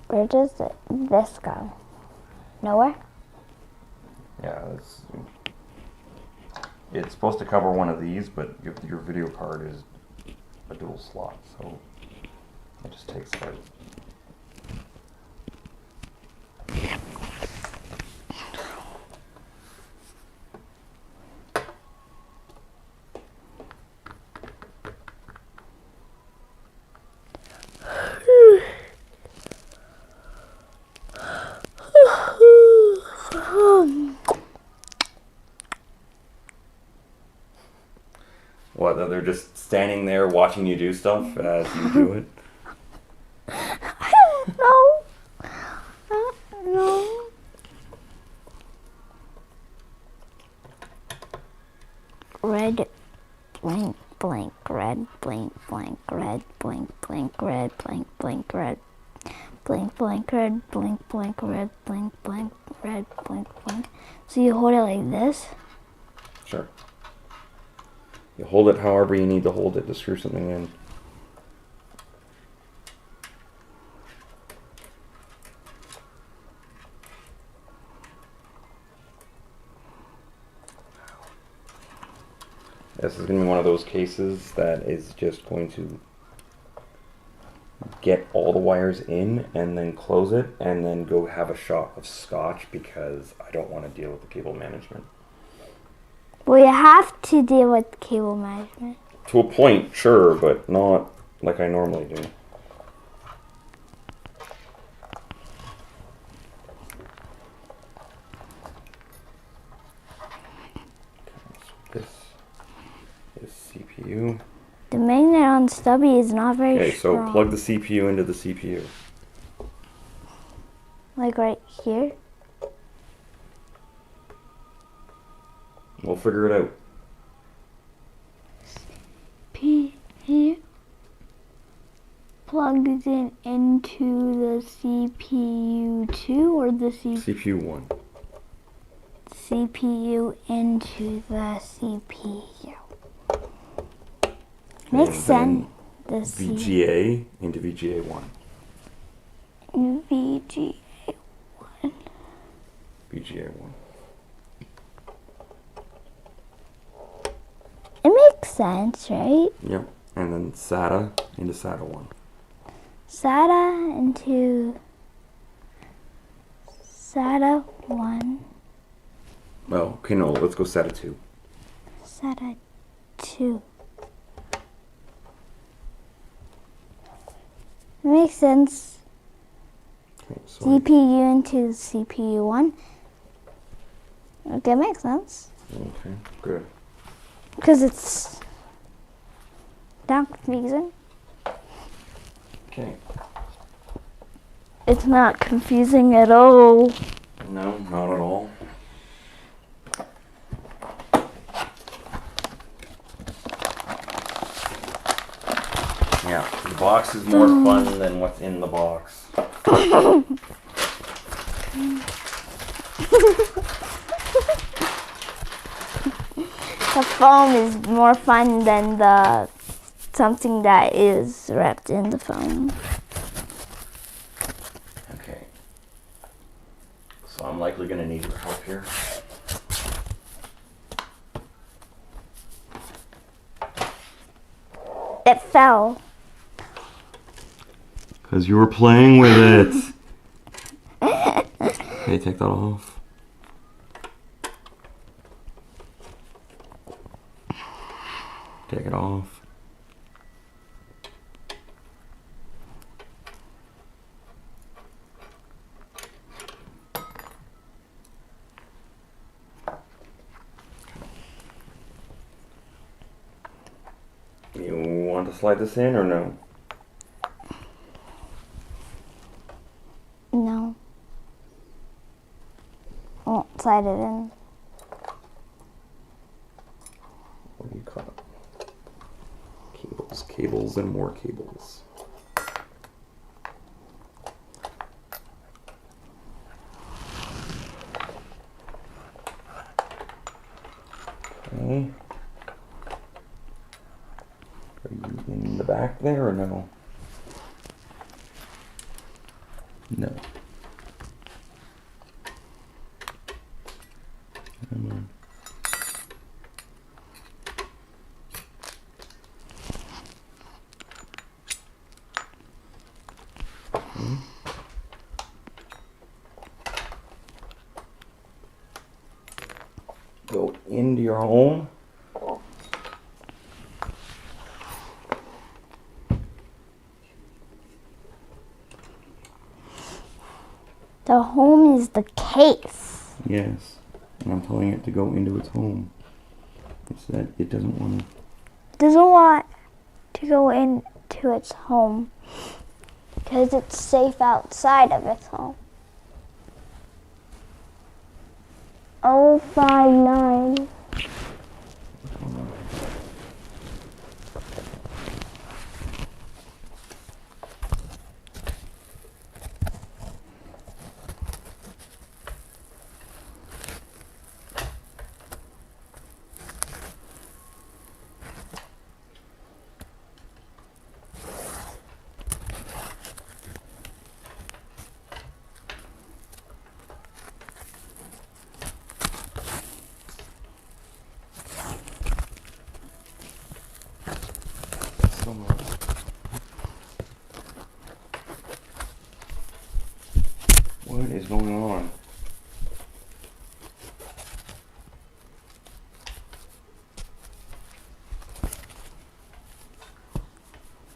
Where does this go? Nowhere? Yeah, it's supposed to cover one of these, but your video card is a dual slot, so it just takes it out. What, that they're just standing there watching you do stuff as you do it? I don't know. I don't know. Red, blank, blank, red, blank, blank, red, blank, blank, red, blank, blank, red. Blank, blank, red, blank, blank, red, blank, blank, red, blank, blank. So you hold it like this? Sure. You hold it however you need to hold it to screw something in. This is going to be one of those cases that is just going to get all the wires in and then close it and then go have a shot of scotch because I don't want to deal with the cable management. Well, you have to deal with cable management. To a point, sure, but not like I normally do. Okay, so this is CPU. The magnet on stubby is not very Okay, so strong. plug the CPU into the CPU. Like right here. We'll figure it out. P here. Plugs in into the CPU2 or the CPU 1. CPU into the CPU. Makes sense. The VGA into VGA 1. VGA. VGA 1. It makes sense, right? Yep. And then SATA into SATA 1. SATA into SATA 1. Well, okay, no, let's go SATA 2. SATA 2. It makes sense. Okay, so CPU into CPU 1. Okay, makes sense. okay, good. Because it's not confusing. Okay. It's not confusing at all. No, not at all. Yeah, the box is more fun than what's in the box. The foam is more fun than the something that is wrapped in the foam. Okay. So I'm likely going to need your help here. It fell. Because you were playing with it. Okay, take that off. Take it off. to slide this in or no? No. Won't slide it in. What do you call it? Cables, cables, and more cables. Okay. Are you in the back there or no? No. Come on. Okay. Go into your home. The home is the case. Yes. And I'm telling it to go into its home. It's that it doesn't want to. Doesn't want to go into its home because it's safe outside of its home. 059. What is going on?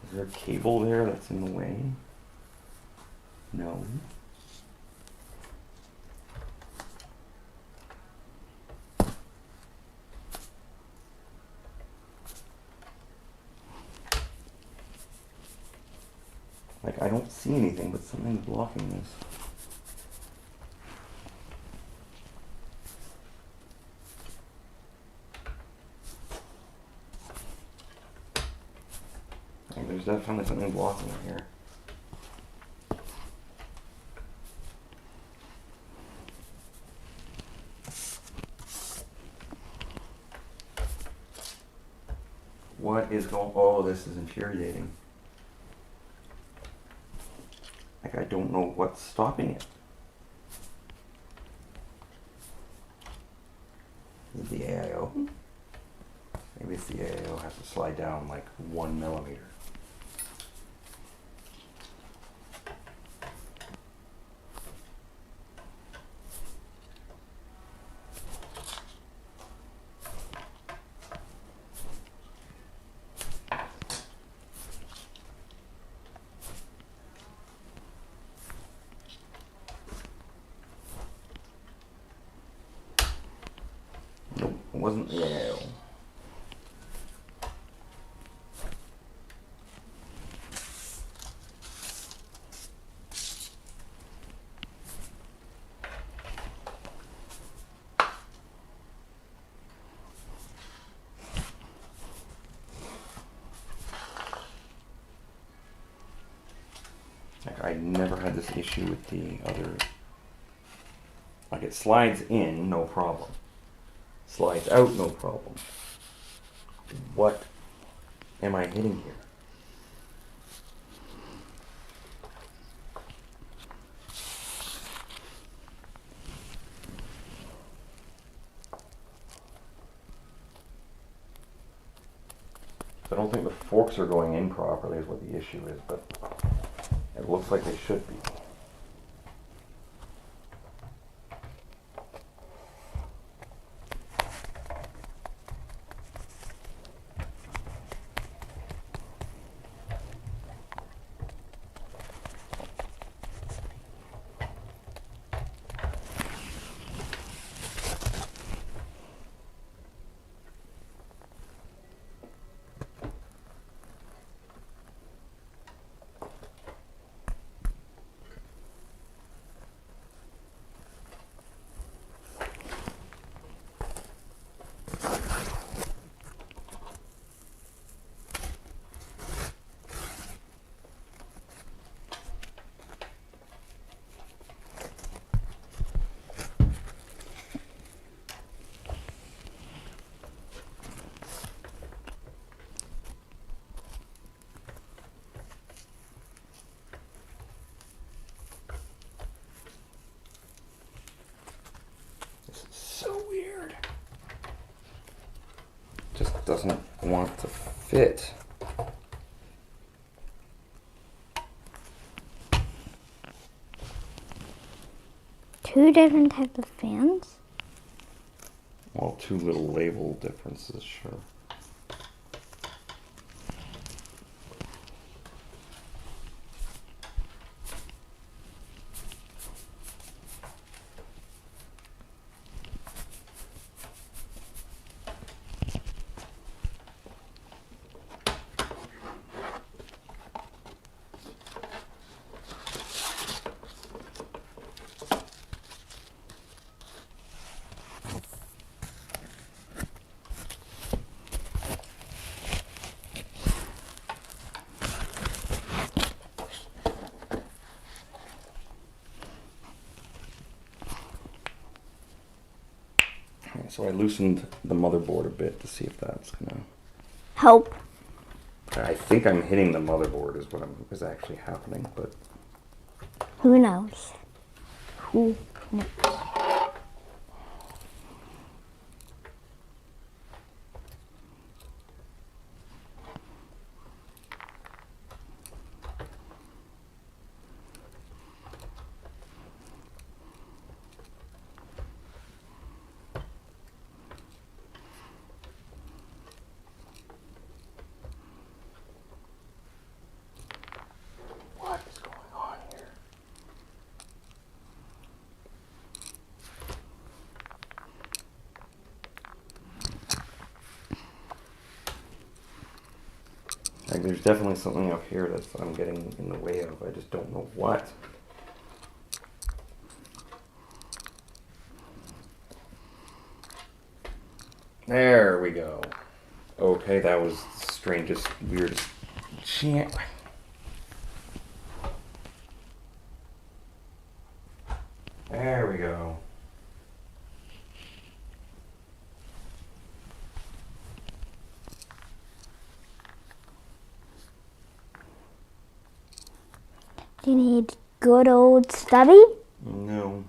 Is there a cable there that's in the way? No. Like, I don't see anything, but something's blocking this. Like, there's definitely something blocking it here. What is going? Oh, this is infuriating. Like, I don't know what's stopping it. Is it the AIO? Maybe it's the AIO has to slide down like 1 millimeter. Nope, it wasn't the AIO. Like, I never had this issue with the other. Like, it slides in, no problem. Slides out, no problem. What am I hitting here? I don't think the forks are going in properly is what the issue is, but it looks like they should be. It's so weird. Just doesn't want to fit. Two different types of fans? Well, two little label differences, sure. So I loosened the motherboard a bit to see if that's gonna Help. I think I'm hitting the motherboard is actually happening, but Who knows? Who knows? what is going on here? Like, there's definitely something up here that I'm getting in the way of. I just don't know what. There we go. Okay, that was the strangest, weirdest chant. There we go. Do you need good old stubby? No.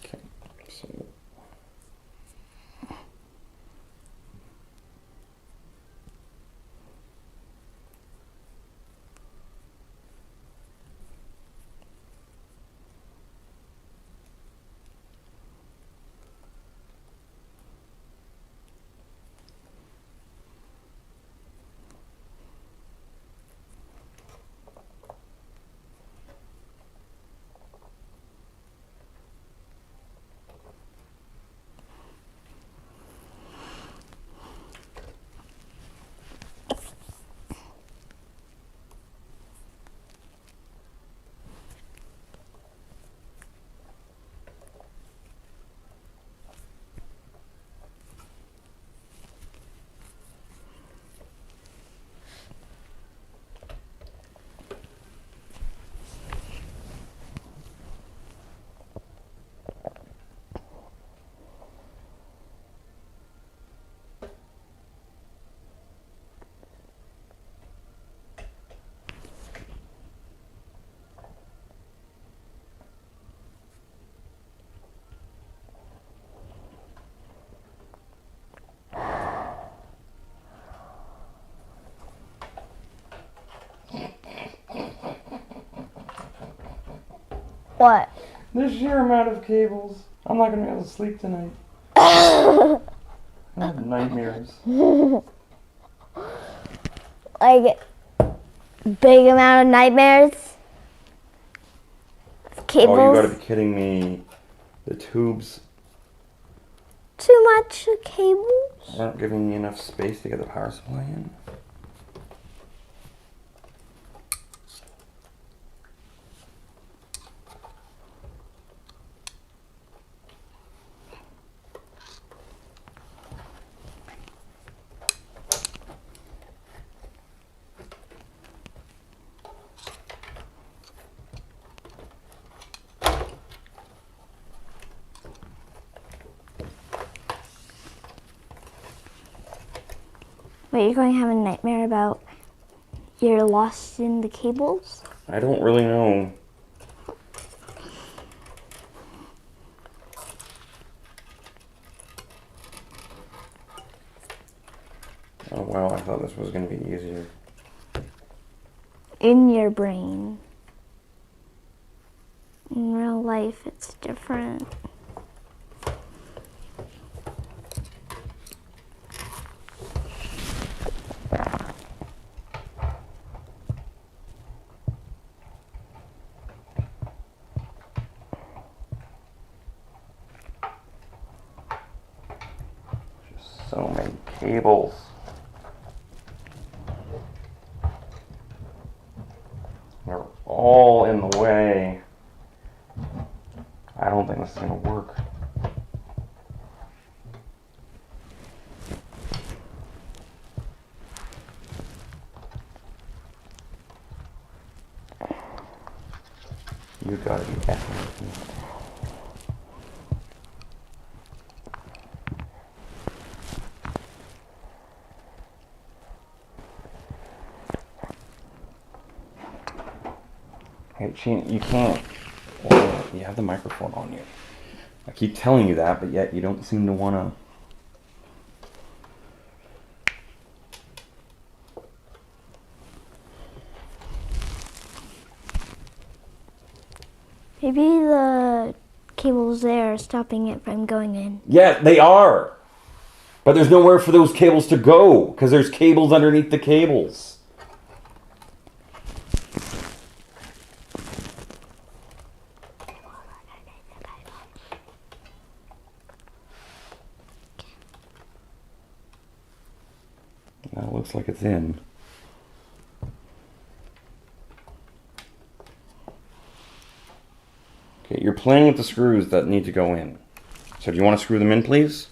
Okay, so What? the sheer amount of cables. I'm not gonna be able to sleep tonight. I have nightmares. Like, big amount of nightmares? cables. Oh, you gotta be kidding me. The tubes Too much cables. aren't giving me enough space to get the power supply in. Wait, you're going to have a nightmare about you're lost in the cables? I don't really know. Oh wow, I thought this was gonna be easier. In your brain. In real life, it's different. Just so many cables. They're all in the way. I don't think this is gonna work. You gotta be effing with me. Hey, Sheen, you can't. Well, you have the microphone on you. I keep telling you that, but yet you don't seem to wanna. Maybe the cables there are stopping it from going in. Yeah, they are. But there's nowhere for those cables to go because there's cables underneath the cables. Now it looks like it's in. Okay, you're playing with the screws that need to go in. So do you want to screw them in, please?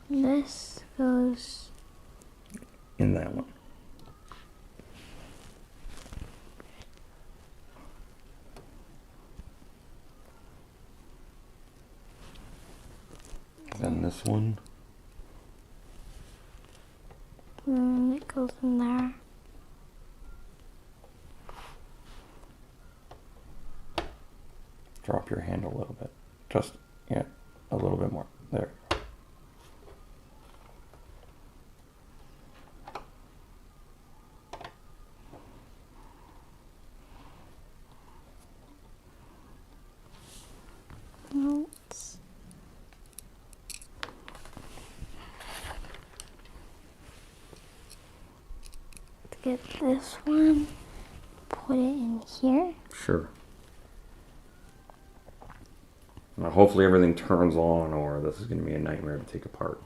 This goes In that one. Then this one. it goes in there. Drop your hand a little bit. Just, yeah, a little bit more. There. Oops. To get this one, put it in here. Sure. Now hopefully everything turns on or this is going to be a nightmare to take apart.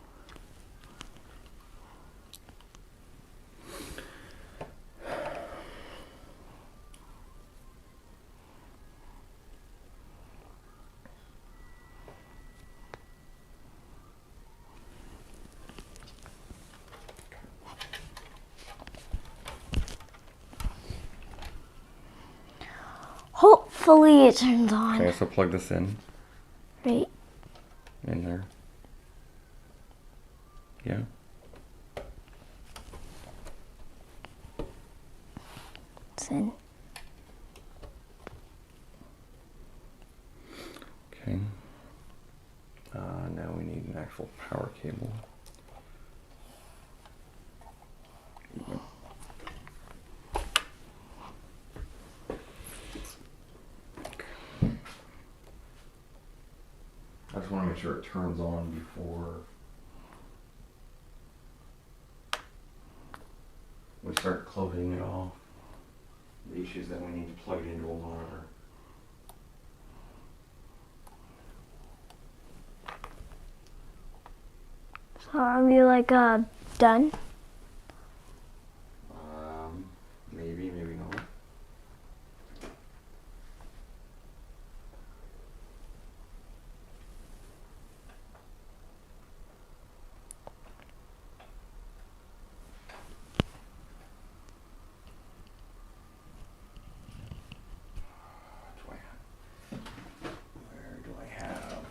Hopefully it turns on. Okay, so plug this in. Right. In there. Yeah. It's in. Okay. Now we need an actual power cable. I just want to make sure it turns on before we start closing it off. The issue is that we need to plug it into a monitor. So are we like done? Maybe, maybe not.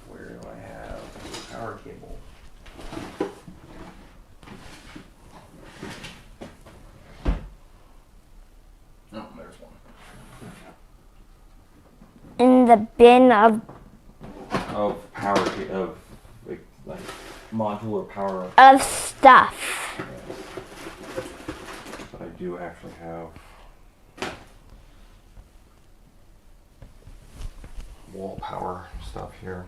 Where do I have a power cable? Oh, there's one. In the bin Of power, of like modular power. of stuff. But I do actually have wall power stuff here.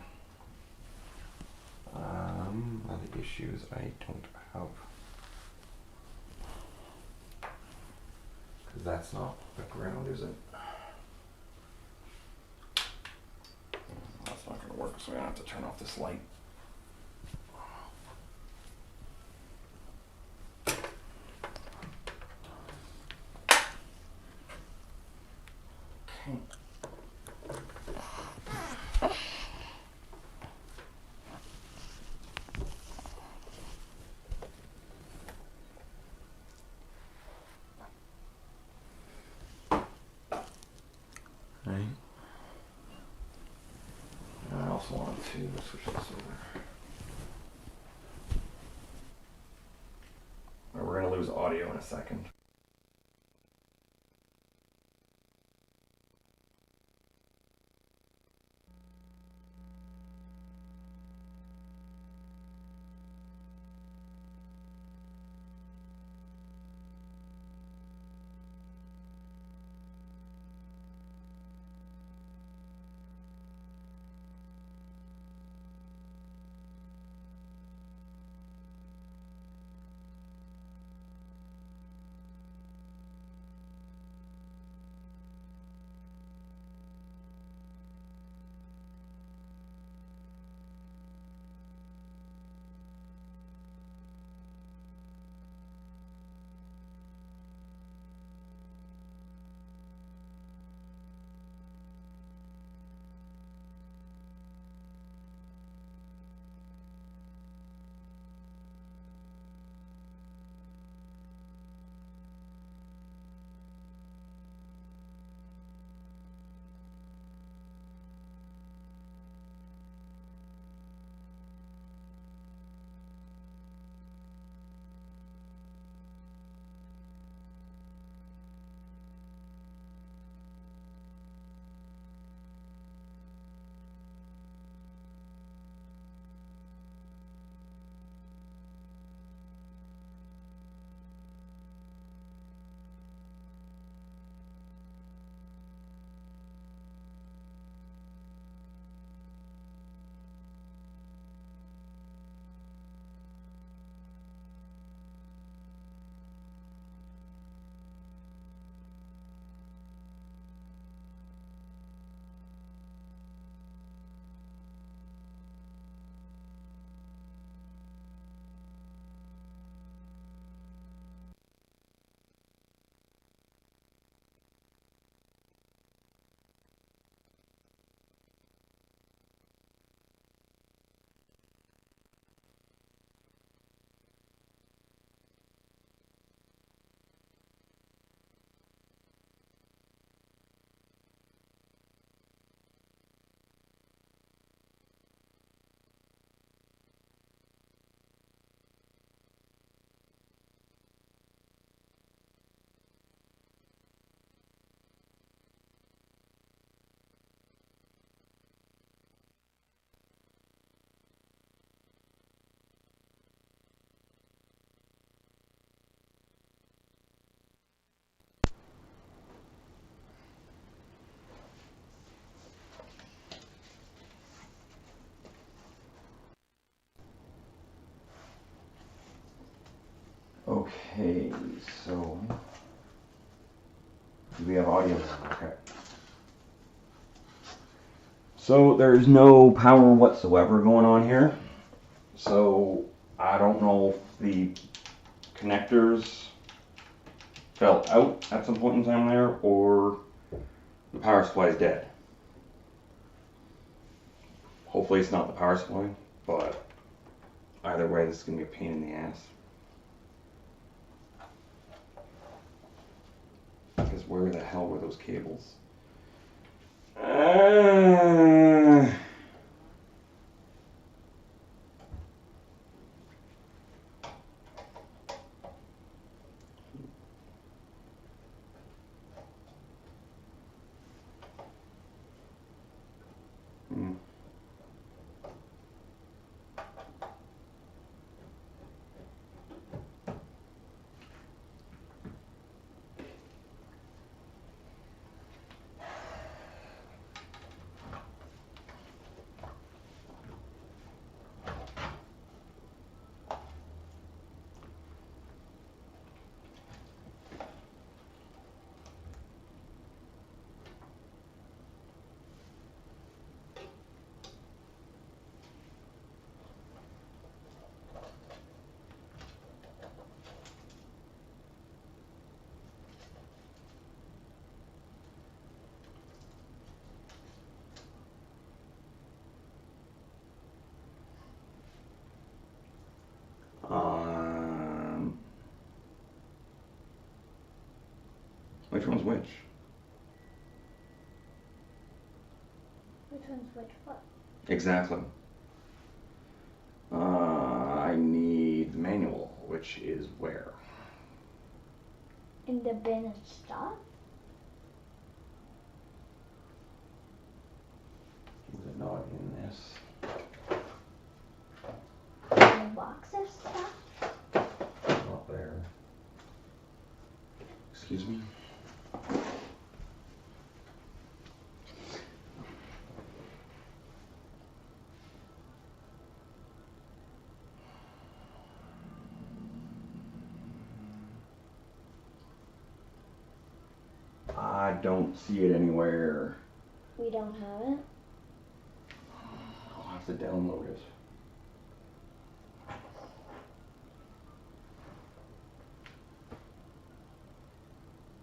Other issues I don't have. Because that's not the ground, is it? That's not going to work, so I'm going to have to turn off this light. Okay. Right. And I also want to switch this over. We're going to lose audio in a second. Okay, so We have audio. Okay. So there's no power whatsoever going on here. So I don't know if the connectors fell out at some point in time there, or the power supply is dead. Hopefully it's not the power supply, but either way this is going to be a pain in the ass. Because where the hell were those cables? Hmm. Which one's which? Which one's which what? Exactly. I need the manual, which is where? In the bin of stuff? Is it not in this? In the box of stuff? Not there. Excuse me? I don't see it anywhere. We don't have it. I'll have to download it.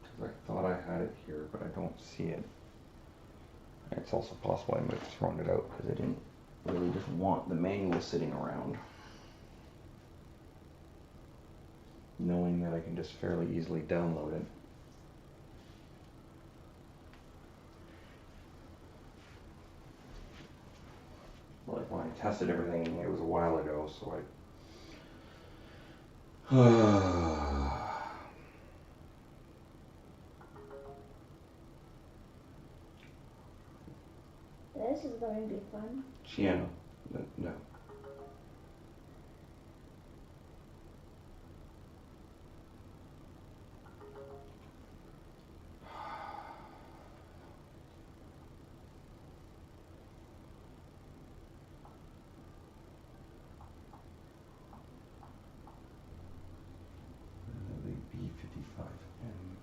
Because I thought I had it here, but I don't see it. It's also possible I might have thrown it out because I didn't really just want the manual sitting around. Knowing that I can just fairly easily download it. Like when I tested everything, it was a while ago, so This is going to be fun. yeah, no. The B55M.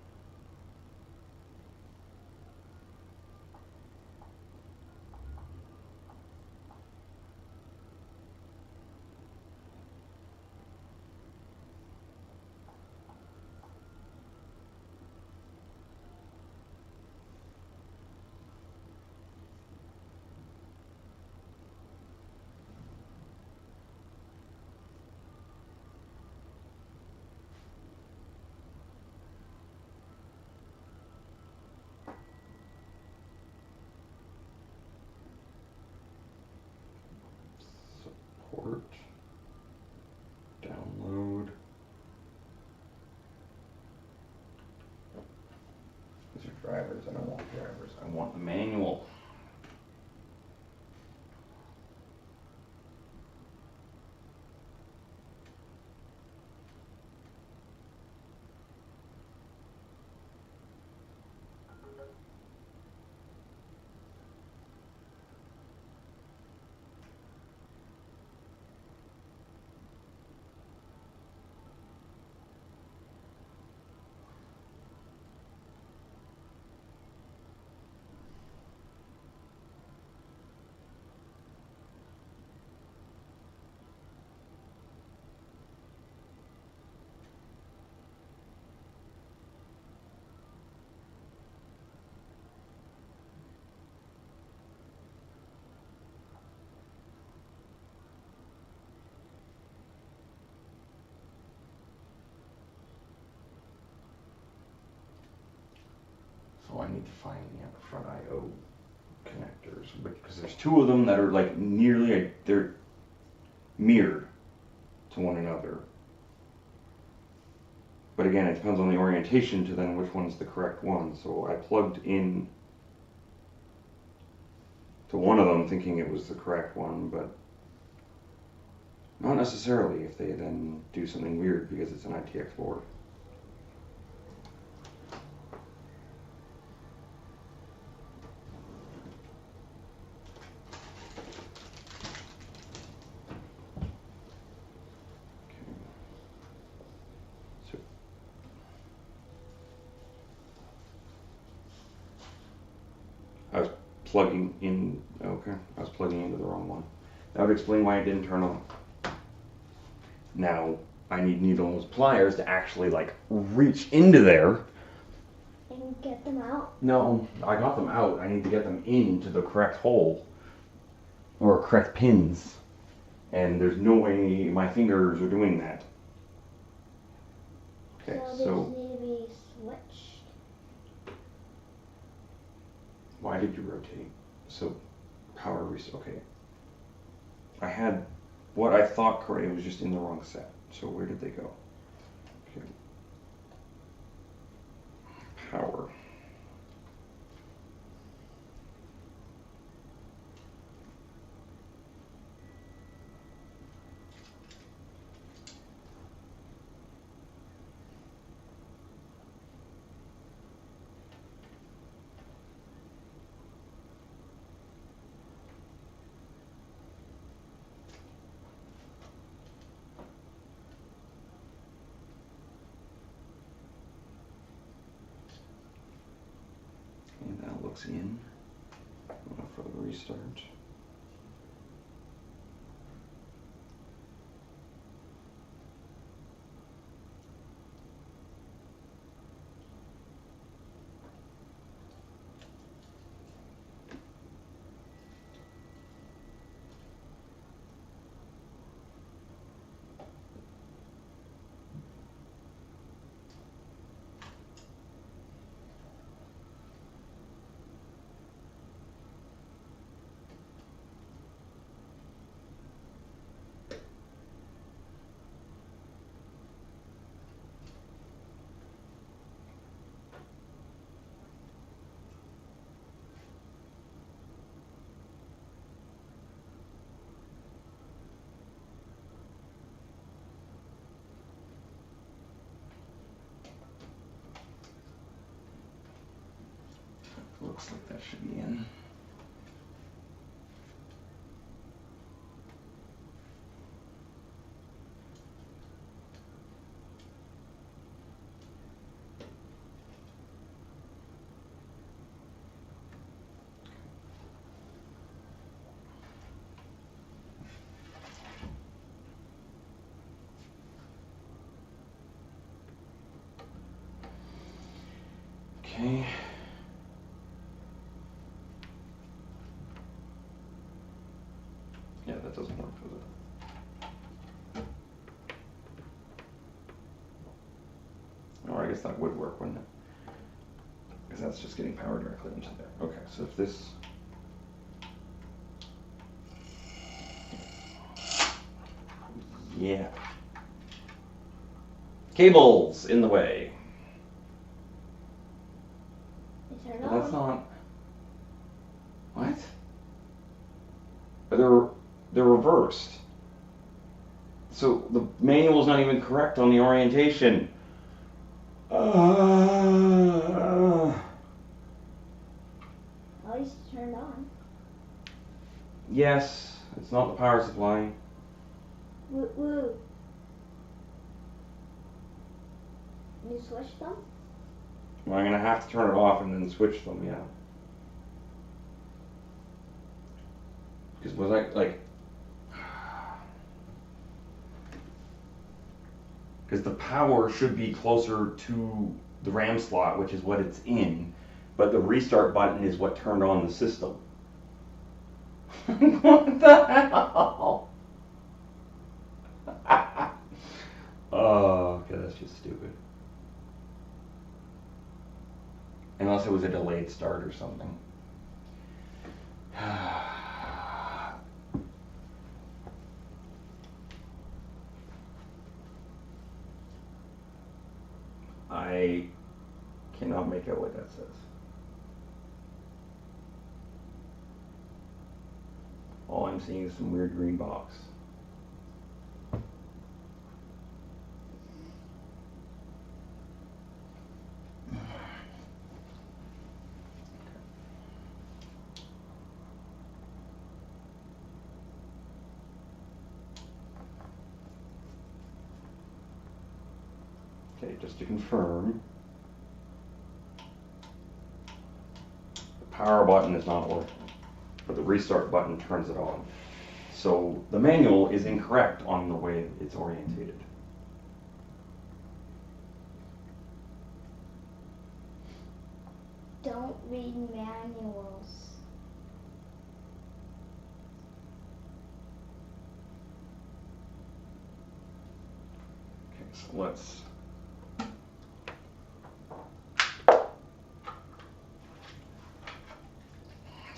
Support. Download. These are drivers. I don't want drivers. I want the manual. I need to find the front I/O connectors, because there's two of them that are like nearly, they're mirrored to one another. But again, it depends on the orientation to then which one's the correct one. So I plugged in to one of them thinking it was the correct one, but not necessarily if they then do something weird because it's an ITX board. I was plugging in, okay, I was plugging into the wrong one. That would explain why it didn't turn on. Now, I need needle nose pliers to actually like reach into there. And get them out? No, I got them out. I need to get them into the correct hole. Or correct pins. And there's no way my fingers are doing that. Okay, so so they need to be switched. why did you rotate? So power reset. Okay. I had what I thought correct. It was just in the wrong set. So where did they go? Okay. Power. And that looks in for the restart. Looks like that should be in. Okay. Yeah, that doesn't work, does it? Or I guess that would work, wouldn't it? Because that's just getting power directly into there. Okay, so if this... Yeah. Cables in the way. But that's not... What? They're reversed. So the manual's not even correct on the orientation. At least it's turned on. Yes, it's not the power supply. Woo woo. You switch them? Well, I'm gonna have to turn it off and then switch them, yeah. Because was I like... Because the power should be closer to the RAM slot, which is what it's in, but the restart button is what turned on the system. What the hell? Oh, okay, that's just stupid. Unless it was a delayed start or something. I cannot make out what that says. All I'm seeing is some weird green box. Okay, just to confirm, the power button is not working, but the restart button turns it on. So the manual is incorrect on the way it's orientated. Don't read manuals. Okay, so let's.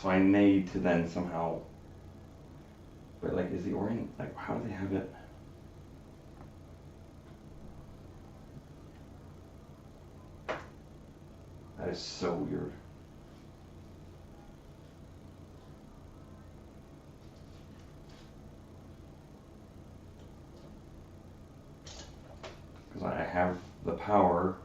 So I need to then somehow. But like, is the orient, like, how do they have it? That is so weird. Because I have the power.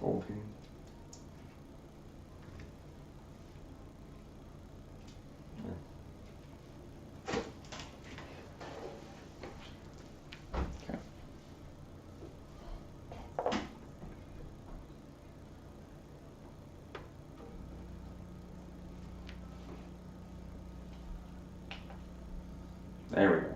Okay. Okay. There we go.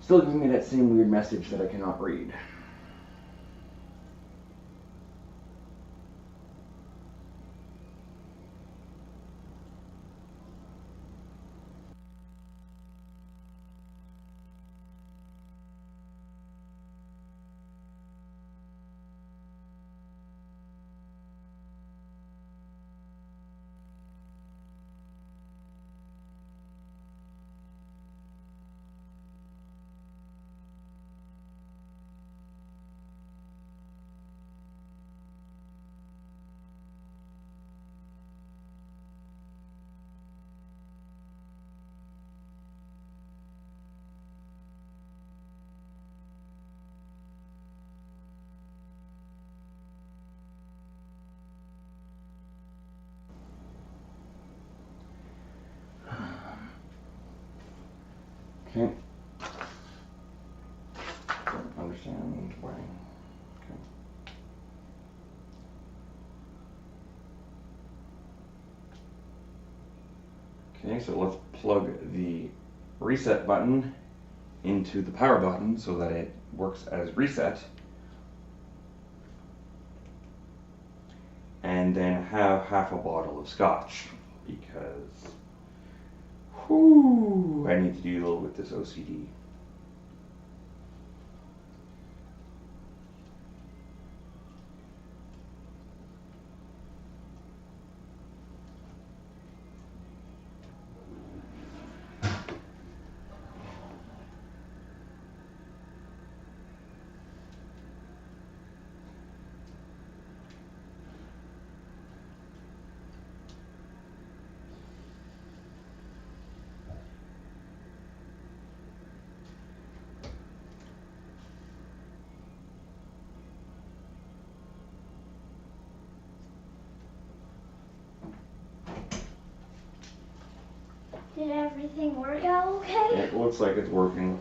Still giving me that same weird message that I cannot read. Okay. Don't understand why. Okay. Okay, so let's plug the reset button into the power button so that it works as reset. And then have half a bottle of scotch because whew, I need to deal with this OCD. Did everything work out okay? It looks like it's working.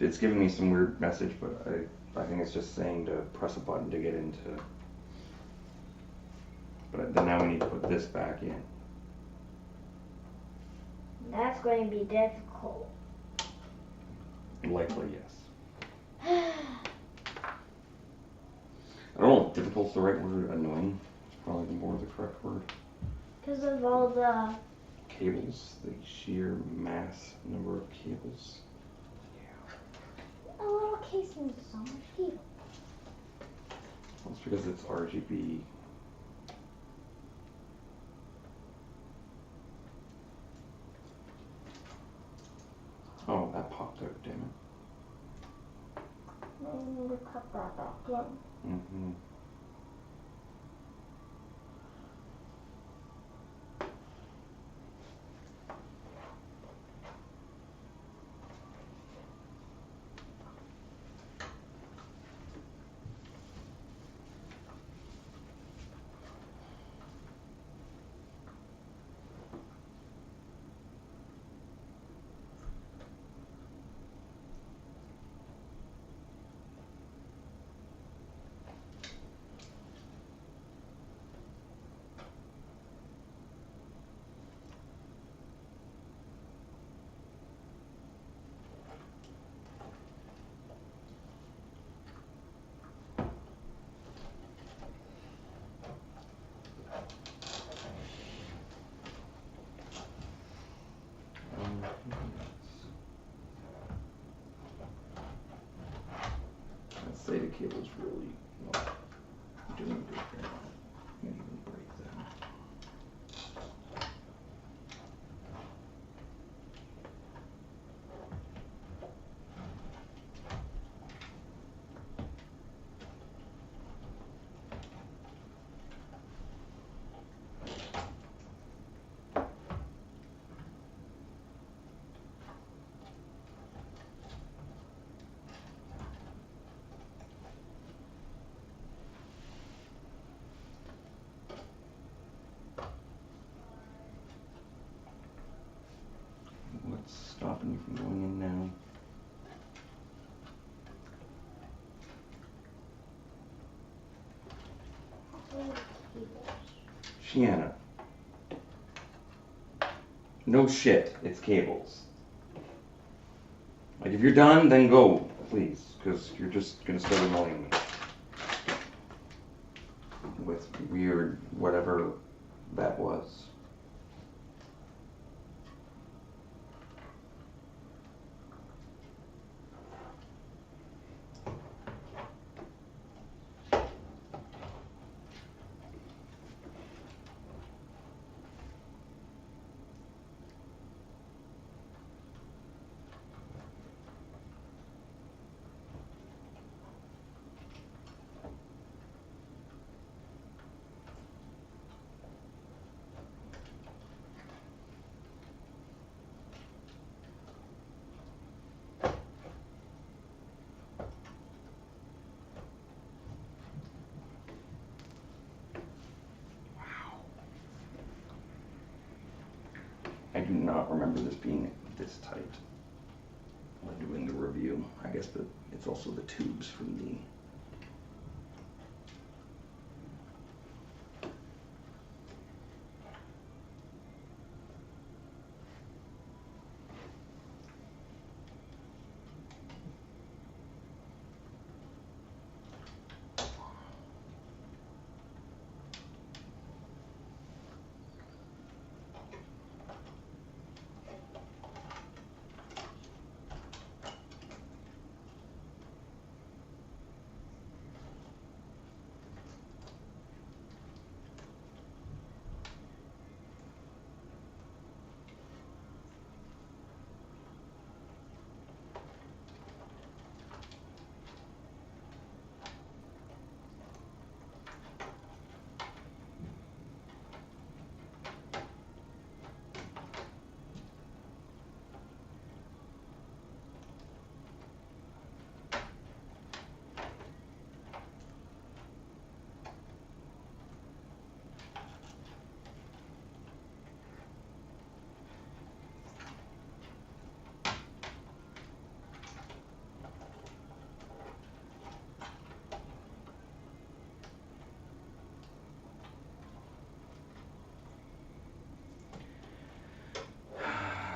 It's giving me some weird message, but I think it's just saying to press a button to get into. But then now we need to put this back in. That's going to be difficult. Likely, yes. I don't know if difficult's the right word. Annoying is probably more the correct word. Because of all the Cables, the sheer mass number of cables. a little case needs so much cable. Well, it's because it's RGB. Oh, that popped out, damn it. I need to cut that back in. Mm-hmm. Let's say the cable's really not doing good here. Can't even break them. What's stopping you from going in now? Shiana. No shit, it's cables. Like, if you're done, then go, please, because you're just gonna start annoying me. With weird whatever that was. I do not remember this being this tight when doing the review. I guess it's also the tubes from the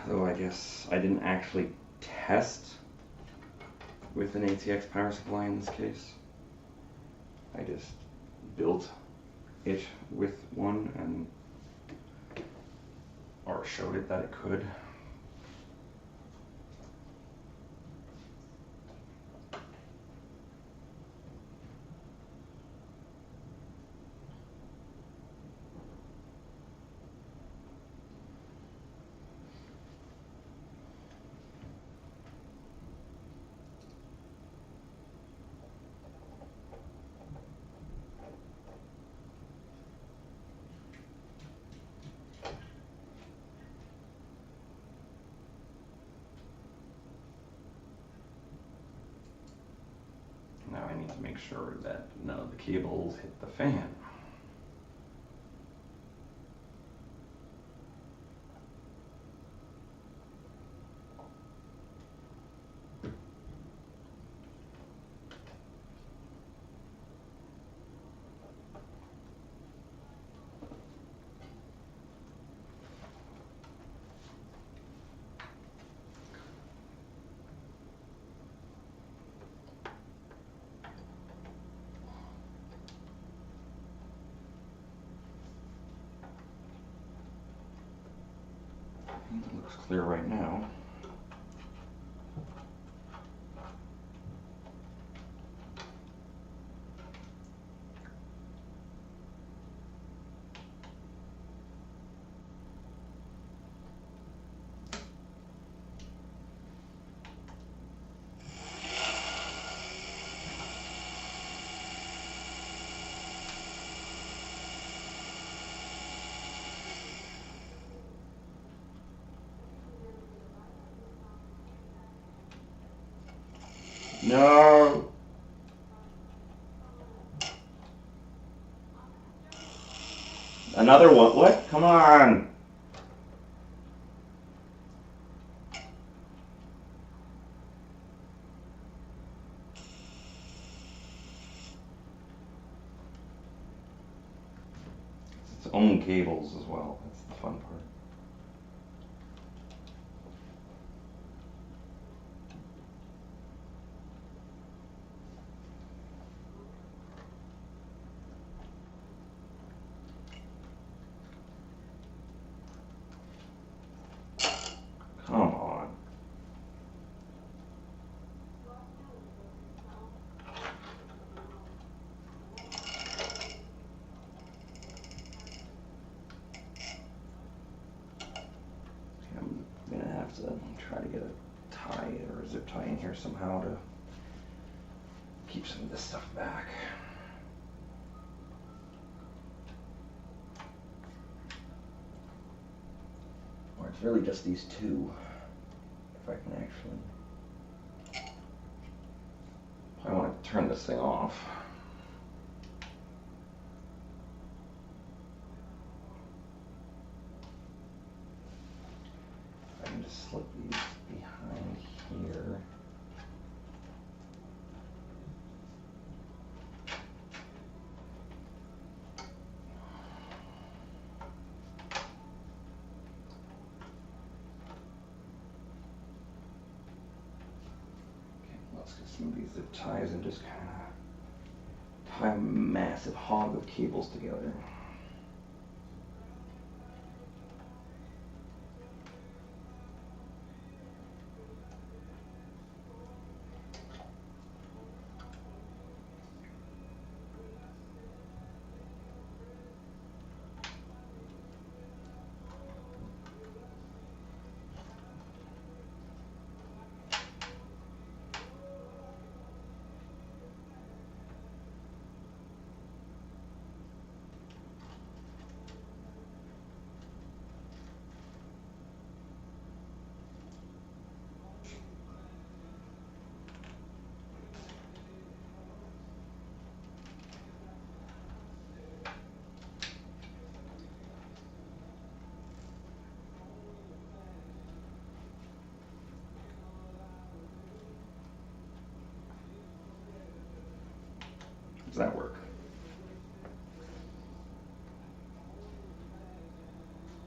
though I guess I didn't actually test with an ATX power supply in this case. I just built it with one or showed it that it could. Now I need to make sure that none of the cables hit the fan. It looks clear right now. No! Another one. What? Come on! It's its own cables as well. That's the fun part. Come on. I'm gonna have to try to get a tie or a zip tie in here somehow to keep some of this stuff back. Or it's really just these two. If I can actually. I want to turn this thing off. I can just slip these behind here. Let's get some of these zip ties and just kind of tie a massive hog of cables together. Does that work?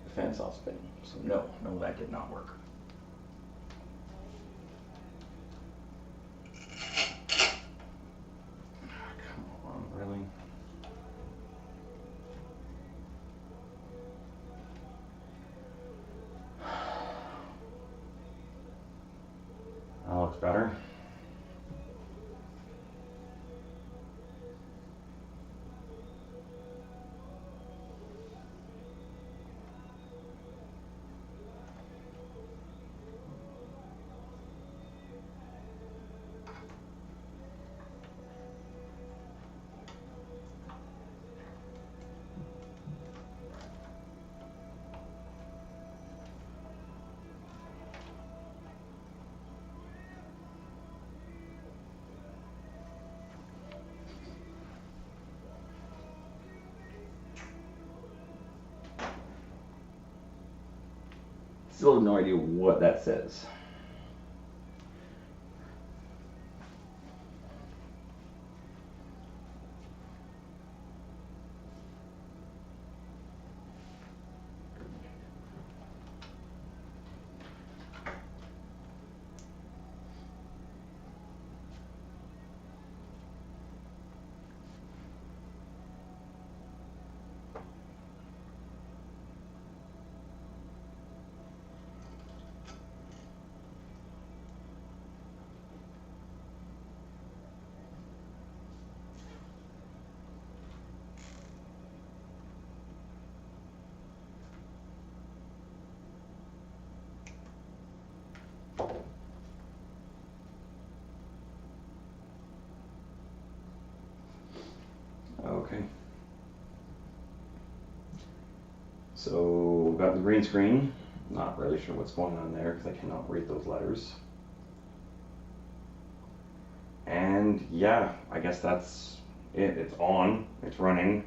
The fan stopped spinning. So no, that did not work. better. Still have no idea what that says. Okay. So, got the green screen. Not really sure what's going on there because I cannot read those letters. And yeah, I guess that's it. It's on, it's running.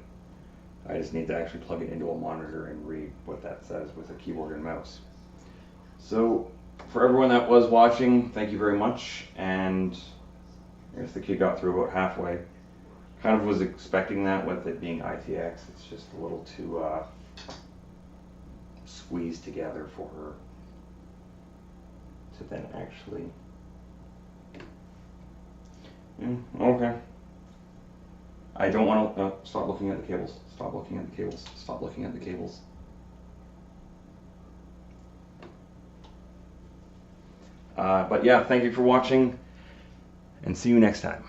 I just need to actually plug it into a monitor and read what that says with a keyboard and mouse. So, for everyone that was watching, thank you very much. And I guess the kid got through about halfway. Kind of was expecting that with it being ITX. It's just a little too squeezed together for her to then actually. Okay. I don't want to stop looking at the cables. Stop looking at the cables. Stop looking at the cables. But yeah, thank you for watching, and see you next time.